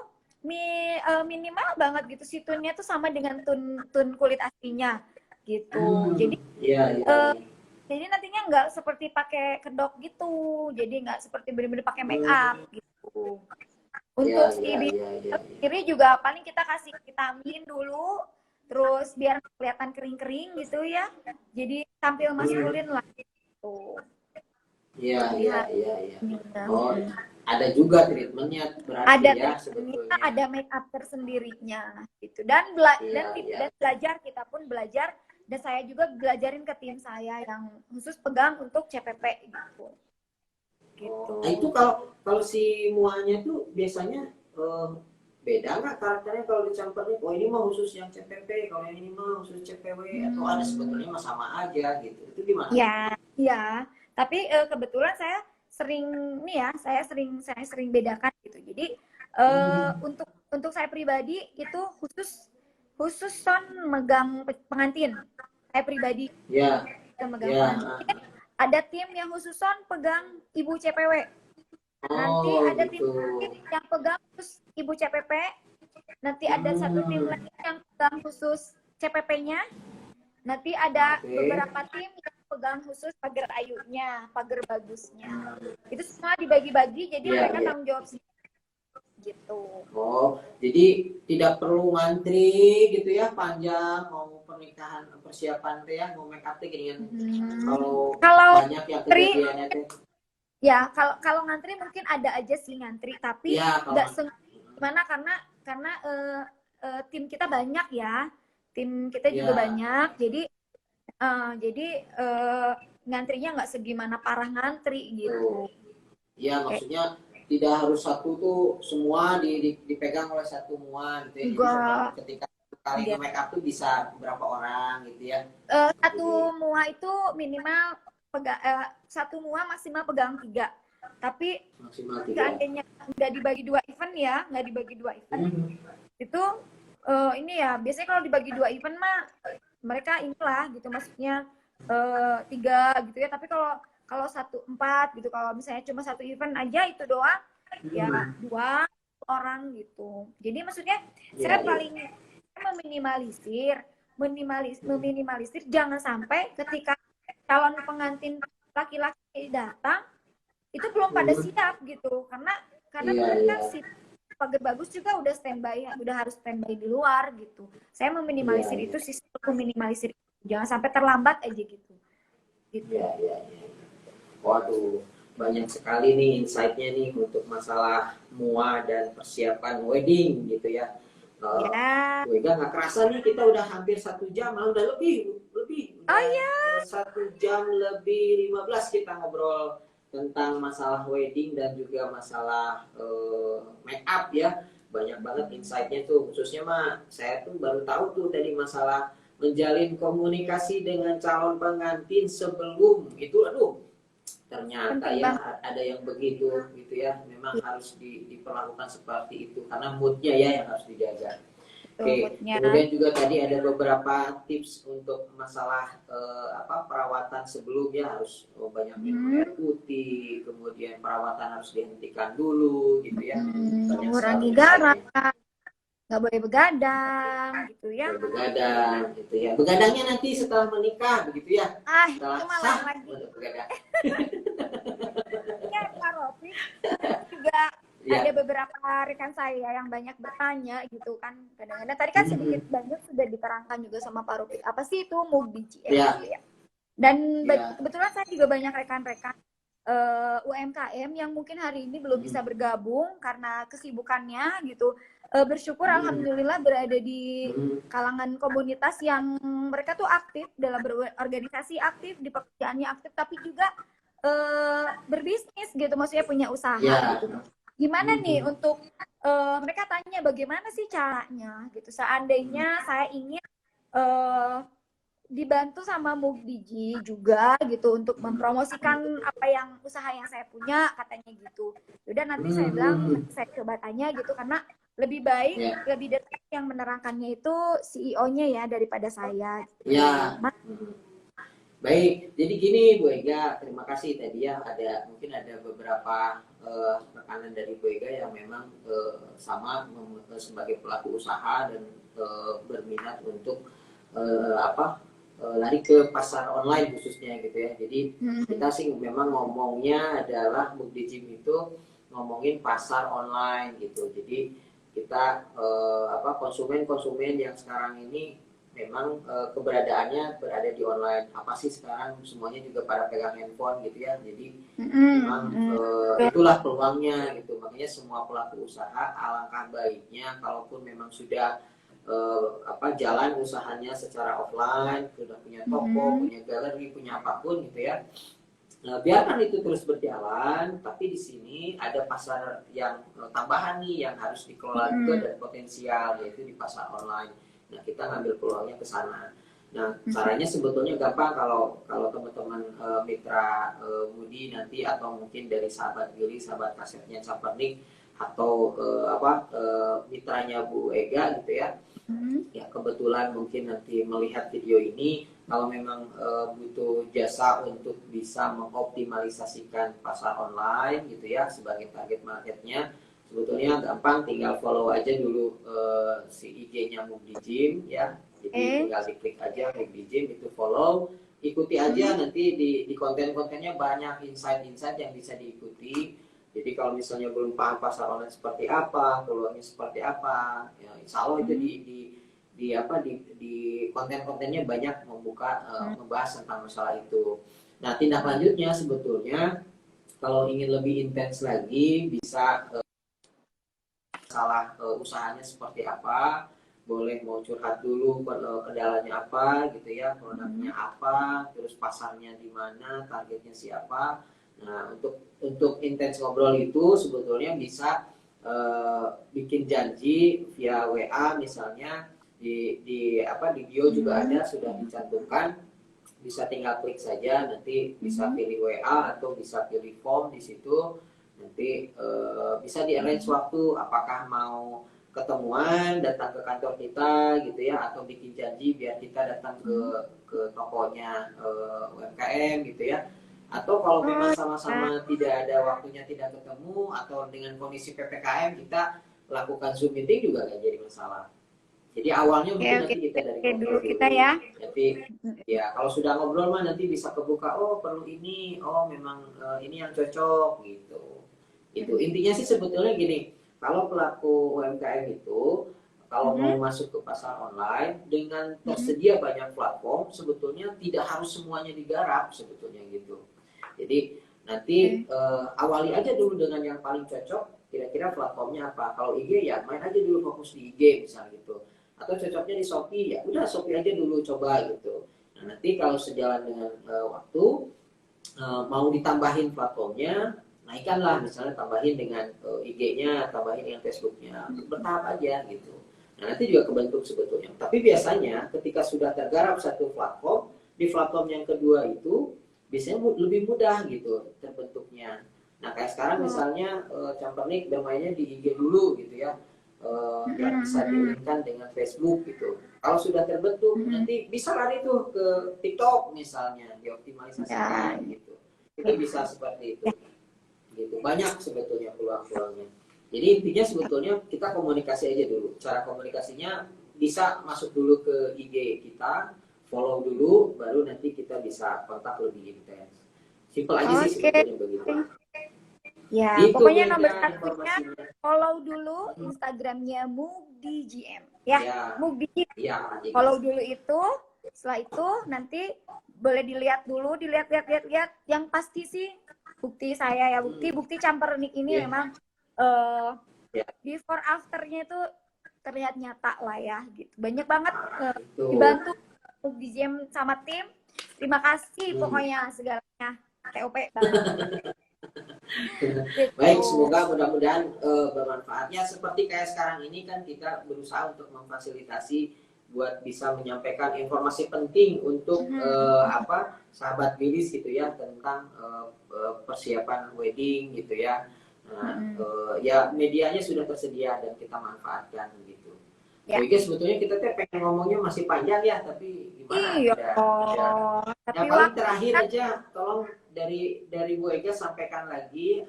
minimal banget gitu si tone-nya tuh sama dengan tone kulit aslinya gitu. Jadi iya, iya. jadi nantinya nggak seperti pakai kedok gitu. Jadi nggak seperti bener-bener pakai make up gitu. Untuk si sendiri juga paling kita kasih vitamin dulu, terus biar kelihatan kering-kering gitu ya. Jadi tampil maskulin lah gitu. Iya. Oh, ada juga treatmentnya berarti Ada ya sebetulnya. ada make up tersendirinya gitu. Dan belajar, kita pun belajar, dan saya juga belajarin ke tim saya yang khusus pegang untuk CPP gitu. Gitu. Nah itu kalau si muanya tuh biasanya beda nggak karakternya kalau dicampurin? Oh ini mah khusus yang CPP, kalau yang ini mah khusus CPW, atau ada sebetulnya mah sama aja gitu? Itu gimana? Ya. Tapi kebetulan saya saya sering bedakan gitu. Jadi untuk saya pribadi itu khusus son megang pengantin. Saya pribadi megang pengantin. Ada tim yang khususon pegang ibu CPW. Nanti ada tim yang pegang khusus ibu CPP. Nanti ada satu tim lagi yang pegang khusus CPP-nya. Nanti ada beberapa tim yang pegang khusus pagar ayunya, pagar bagusnya. Itu semua dibagi-bagi, jadi mereka tanggung jawab sendiri. Gitu. Oh, jadi tidak perlu ngantri gitu ya, panjang mau pernikahan persiapan teh ya, mau make up teh gini kan. Kalau banyak yang kejadiannya teh. Ya, kalau ngantri mungkin ada aja sih ngantri, tapi nggak gimana karena tim kita banyak ya. Tim kita juga banyak, jadi ngantrinya nggak segimana parah ngantri gitu. Iya, maksudnya tidak harus satu tuh semua dipegang oleh satu mua gitu ya. Jadi ketika kali make up tuh bisa berapa orang gitu ya. Satu mua itu minimal satu mua maksimal pegang 3. Tapi seandainya nggak dibagi 2 event ya, itu ini ya biasanya kalau dibagi 2 event mah mereka inilah gitu, maksudnya 3 gitu ya. Tapi kalau 1-4 gitu, kalau misalnya cuma satu event aja itu doang ya 2 orang gitu. Jadi maksudnya saya paling meminimalisir jangan sampai ketika calon pengantin laki-laki datang itu belum pada siap gitu, karena mereka si pagar bagus juga udah harus standby di luar gitu. Saya meminimalisir itu, meminimalisir jangan sampai terlambat aja gitu. Iya. Waduh, banyak sekali nih insight-nya nih untuk masalah mua dan persiapan wedding gitu ya. Wega nggak kerasa nih kita udah hampir 1 jam, malah udah lebih. Oh ya. 1 jam lebih 15 kita ngobrol tentang masalah wedding dan juga masalah make up ya. Banyak banget insight-nya tuh, khususnya mah saya tuh baru tahu tuh tadi masalah menjalin komunikasi dengan calon pengantin sebelum itu, ternyata ya ada yang begitu gitu ya, memang harus diperlakukan seperti itu karena moodnya ya yang harus dijaga. tuh Oke, moodnya. kemudian juga tadi ada beberapa tips untuk masalah perawatan sebelumnya harus banyak minum air putih, kemudian perawatan harus dihentikan dulu gitu ya. Banyak sekali Mengurangi garam, insight-nya. nggak boleh begadang gitu ya. Begadang gitu ya. Begadangnya nanti setelah menikah begitu ya. Setelah Itu mah sah lain lagi. untuk begadang. Ya, Pak Rofi, juga Ya. ada beberapa rekan saya yang banyak bertanya gitu kan. Kadang-kadang tadi kan sedikit banyak sudah diterangkan juga sama Pak Rofi. Apa sih itu mood DGM Ya. gitu ya. Dan Ya. kebetulan saya juga banyak rekan-rekan UMKM yang mungkin hari ini belum bisa bergabung karena kesibukannya gitu. Bersyukur alhamdulillah berada di kalangan komunitas yang mereka tuh aktif dalam berorganisasi, aktif di pekerjaannya, aktif tapi juga berbisnis gitu, maksudnya punya usaha gitu. Gimana nih untuk mereka tanya bagaimana sih caranya gitu. Seandainya saya ingin dibantu sama Mugdiji juga gitu untuk mempromosikan apa yang usaha yang saya punya katanya gitu. Udah nanti saya bilang saya coba tanya gitu karena lebih baik lebih dekat yang menerangkannya itu CEO-nya ya daripada saya. Gitu. Ya. Baik, jadi gini Bu Ega, terima kasih tadi ya mungkin ada beberapa rekanan dari Bu Ega yang memang sama sebagai pelaku usaha dan berminat untuk lari ke pasar online khususnya gitu ya. Jadi kita sih memang ngomongnya adalah Mugdijim itu ngomongin pasar online gitu. Jadi kita konsumen-konsumen yang sekarang ini memang keberadaannya berada di online. Apa sih sekarang semuanya juga pada pegang handphone gitu ya. Jadi memang itulah peluangnya gitu. Makanya semua pelaku usaha alangkah baiknya kalaupun memang sudah jalan usahanya secara offline, sudah punya toko, punya galeri, punya apapun gitu ya. Biarkan itu terus berjalan, tapi di sini ada pasar yang tambahan nih yang harus dikelola juga dan potensial, yaitu di pasar online. Nah, kita ngambil peluangnya ke sana. Nah, caranya sebetulnya gampang kalau teman-teman mitra Mudi nanti atau mungkin dari sahabat Gili, sahabat kasetnya Campernik atau mitranya Bu Ega gitu ya. Ya kebetulan mungkin nanti melihat video ini, kalau memang butuh jasa untuk bisa mengoptimalisasikan pasar online gitu ya sebagai target marketnya, sebetulnya gampang, tinggal follow aja dulu si IG-nya Mugdijim ya. Jadi tinggal diklik aja Mugdijim, itu follow, ikuti aja nanti di konten-kontennya banyak insight-insight yang bisa diikuti. Jadi kalau misalnya belum paham pasar online seperti apa, peluangnya seperti apa, ya insya Allah itu di konten-kontennya banyak membahas tentang masalah itu. Nah, tindak lanjutnya sebetulnya kalau ingin lebih intens lagi bisa masalah usahanya seperti apa, boleh mau curhat dulu kendalanya apa gitu ya, produknya apa, terus pasarnya di mana, targetnya siapa. Nah, untuk intens ngobrol itu sebetulnya bisa bikin janji via WA misalnya, di bio juga ada sudah dicantumkan, bisa tinggal klik saja, nanti bisa pilih WA atau bisa pilih form di situ, nanti bisa di arrange waktu, apakah mau ketemuan datang ke kantor kita gitu ya, atau bikin janji biar kita datang ke tokonya UMKM gitu ya. Atau kalau memang sama-sama tidak ada waktunya, tidak ketemu, atau dengan kondisi PPKM kita lakukan Zoom meeting juga nggak jadi masalah. Jadi awalnya mungkin nanti kita dari ngobrol dulu kita ya. Tapi ya kalau sudah ngobrol mah nanti bisa kebuka, oh perlu ini, oh memang ini yang cocok gitu. Itu intinya sih sebetulnya gini, kalau pelaku UMKM itu kalau mau masuk ke pasar online dengan tersedia banyak platform, sebetulnya tidak harus semuanya digarap sebetulnya gitu. Jadi nanti awali aja dulu dengan yang paling cocok, kira-kira platformnya apa. Kalau IG ya main aja dulu, fokus di IG misalnya gitu. Atau cocoknya di Shopee, ya udah Shopee aja dulu coba gitu. Nah, nanti kalau sejalan dengan waktu mau ditambahin platformnya, naikkanlah, misalnya tambahin dengan IG-nya, tambahin dengan Facebook-nya, bertahap aja gitu. Nah, nanti juga kebentuk sebetulnya. Tapi biasanya ketika sudah tergarap satu platform, di platform yang kedua itu biasanya lebih mudah gitu terbentuknya. Nah, kayak sekarang misalnya Campernik bermainnya di IG dulu gitu ya. juga bisa dilinkan dengan Facebook gitu. Kalau sudah terbentuk nanti bisa lari tuh ke TikTok misalnya, dioptimalisasikan gitu. Itu bisa seperti itu. Gitu. Banyak sebetulnya peluang-peluangnya. Jadi intinya sebetulnya kita komunikasi aja dulu. Cara komunikasinya bisa masuk dulu ke IG kita, follow dulu, baru nanti kita bisa kontak lebih intens. Simpel aja sih sebetulnya begitu. Ya, Gitu, pokoknya Beda, nomor satunya informasinya. follow dulu Instagramnya MugdiGM. Ya, Ya, MugdiGM. iya. Follow dulu itu, setelah itu nanti boleh dilihat dulu, dilihat yang pasti sih bukti saya ya, bukti Campernik ini memang before afternya itu terlihat nyata lah ya gitu. Banyak banget dibantu MugdiGM sama tim. Terima kasih pokoknya segalanya. TOP banget. Baik, semoga mudah-mudahan bermanfaatnya. Seperti kayak sekarang ini kan kita berusaha untuk memfasilitasi buat bisa menyampaikan informasi penting untuk sahabat Bilis gitu ya, tentang persiapan wedding gitu ya. Nah, ya medianya sudah tersedia dan kita manfaatkan gitu. Ya. Jadi sebetulnya kita tuh pengen ngomongnya masih panjang ya, tapi gimana? Iya. Yang paling terakhir aja, tolong dari Bu Ega sampaikan lagi,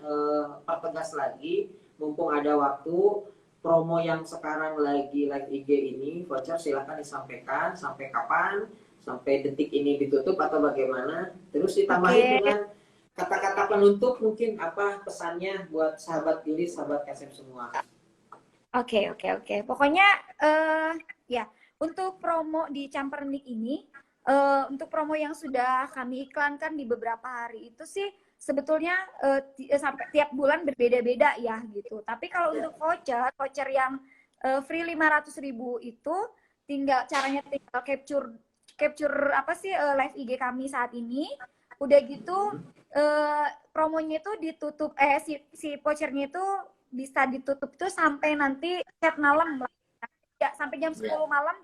pertegas lagi, mumpung ada waktu, promo yang sekarang lagi live IG ini, voucher silahkan disampaikan sampai kapan, sampai detik ini ditutup atau bagaimana. Terus ditambahin dengan kata-kata penutup, mungkin apa pesannya buat sahabat Billy, sahabat KSM semua. Oke. Pokoknya ya untuk promo di Campernik ini, untuk promo yang sudah kami iklankan di beberapa hari itu sih sebetulnya sampai tiap bulan berbeda-beda ya gitu. Tapi kalau untuk voucher yang free 500.000 itu caranya tinggal capture apa sih live IG kami saat ini. Udah gitu promonya itu ditutup si vouchernya itu bisa ditutup tuh sampai nanti chat malam ya, sampai jam 10 malam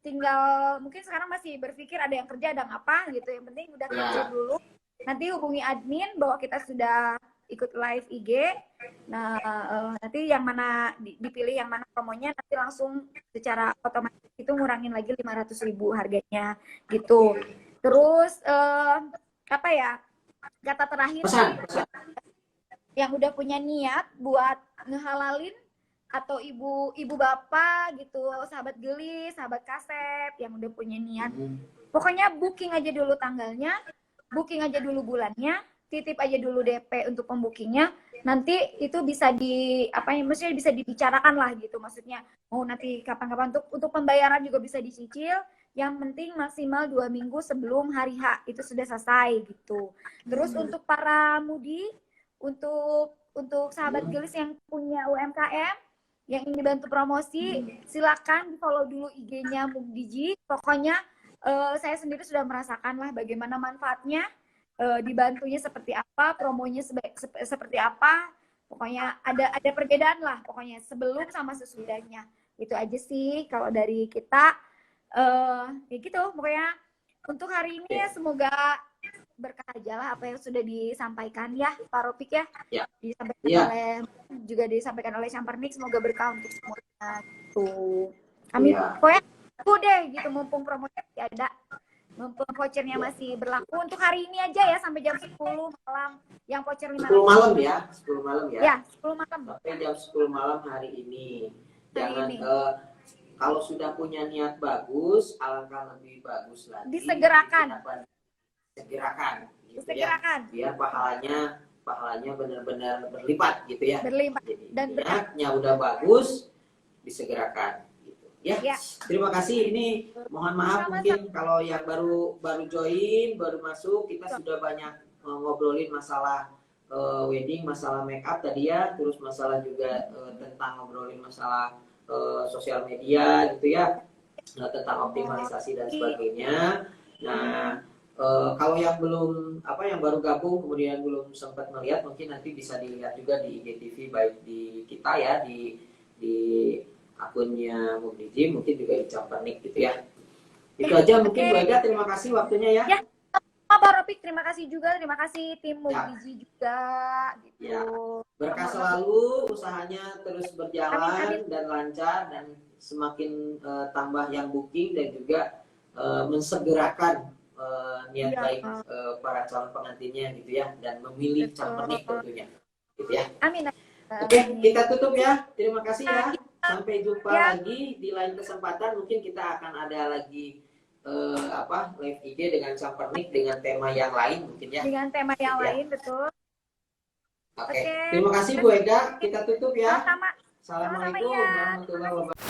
tinggal mungkin sekarang masih berpikir ada yang kerja ada apa gitu, yang penting udah capture dulu, nanti hubungi admin bahwa kita sudah ikut live IG. Nah nanti yang mana dipilih yang mana promonya, nanti langsung secara otomatis itu ngurangin lagi 500.000 harganya gitu. Terus apa ya, kata terakhir pesan. Yang udah punya niat buat ngehalalin atau ibu bapak gitu, sahabat gelis, sahabat kasep yang udah punya niat, pokoknya booking aja dulu tanggalnya, booking aja dulu bulannya, titip aja dulu DP untuk pembookingnya, nanti itu bisa maksudnya bisa dibicarakan lah gitu, maksudnya mau nanti kapan-kapan untuk pembayaran juga bisa dicicil, yang penting maksimal 2 minggu sebelum hari H itu sudah selesai gitu. Terus untuk para mudi, untuk sahabat gelis yang punya UMKM yang ingin dibantu promosi, silakan di follow dulu IG-nya Mugdiji. Pokoknya saya sendiri sudah merasakan lah bagaimana manfaatnya, dibantunya seperti apa, promonya seperti apa. Pokoknya ada perbedaan lah pokoknya sebelum sama sesudahnya. Itu aja sih kalau dari kita. Ya gitu pokoknya untuk hari ini ya, semoga berkah aja lah apa yang sudah disampaikan ya Pak Ropik ya. Disampaikan oleh Campernik, semoga berkah untuk semuanya tuh. Kami pokoknya deh gitu, mumpung promonya masih ada, mumpung vouchernya masih berlaku untuk hari ini aja ya, sampai jam 10 malam yang voucher 500. 10 malam ya, 10 malam ya. Ya, 10 malam. Sampai jam 10 malam hari ini. Jangan kalau sudah punya niat bagus, alangkah lebih bagus lagi. Disegerakan. Gitu ya. Biar pahalanya benar-benar berlipat gitu ya. Berlipat. Jadi Dan niatnya udah bagus, disegerakan gitu. Ya. Terima kasih. Ini mohon maaf mungkin kalau yang baru join, baru masuk, kita sudah banyak ngobrolin masalah wedding, masalah make up tadi ya, terus masalah juga tentang ngobrolin masalah sosial media gitu ya, tentang optimalisasi dan sebagainya. Nah, kalau yang yang baru gabung kemudian belum sempat melihat, mungkin nanti bisa dilihat juga di IGTV, baik di kita ya, di akunnya Mugdiji, mungkin juga di Campernik gitu ya. Itu aja mungkin Bu Ega, terima kasih waktunya ya. Oh, Pak Ropik, terima kasih juga. Terima kasih tim Ya. Mugiji juga. Gitu. Ya. Berkah selalu, usahanya terus berjalan Amin. dan lancar, dan semakin tambah yang booking, dan juga mensegerakan niat Iya. baik para calon pengantinnya gitu ya, dan memilih Betul. campernik tentunya gitu ya. Amin. Oke, kita tutup ya. Terima kasih ya. Nah, Sampai jumpa ya. lagi di lain kesempatan. Mungkin kita akan ada lagi live IG dengan campernik dengan tema yang lain mungkin ya. Dengan tema yang Ya. lain, betul. Oke. Oke. Terima kasih Bu Ega. Kita tutup ya. Sama-sama. Assalamualaikum ya. warahmatullahi wabarakatuh.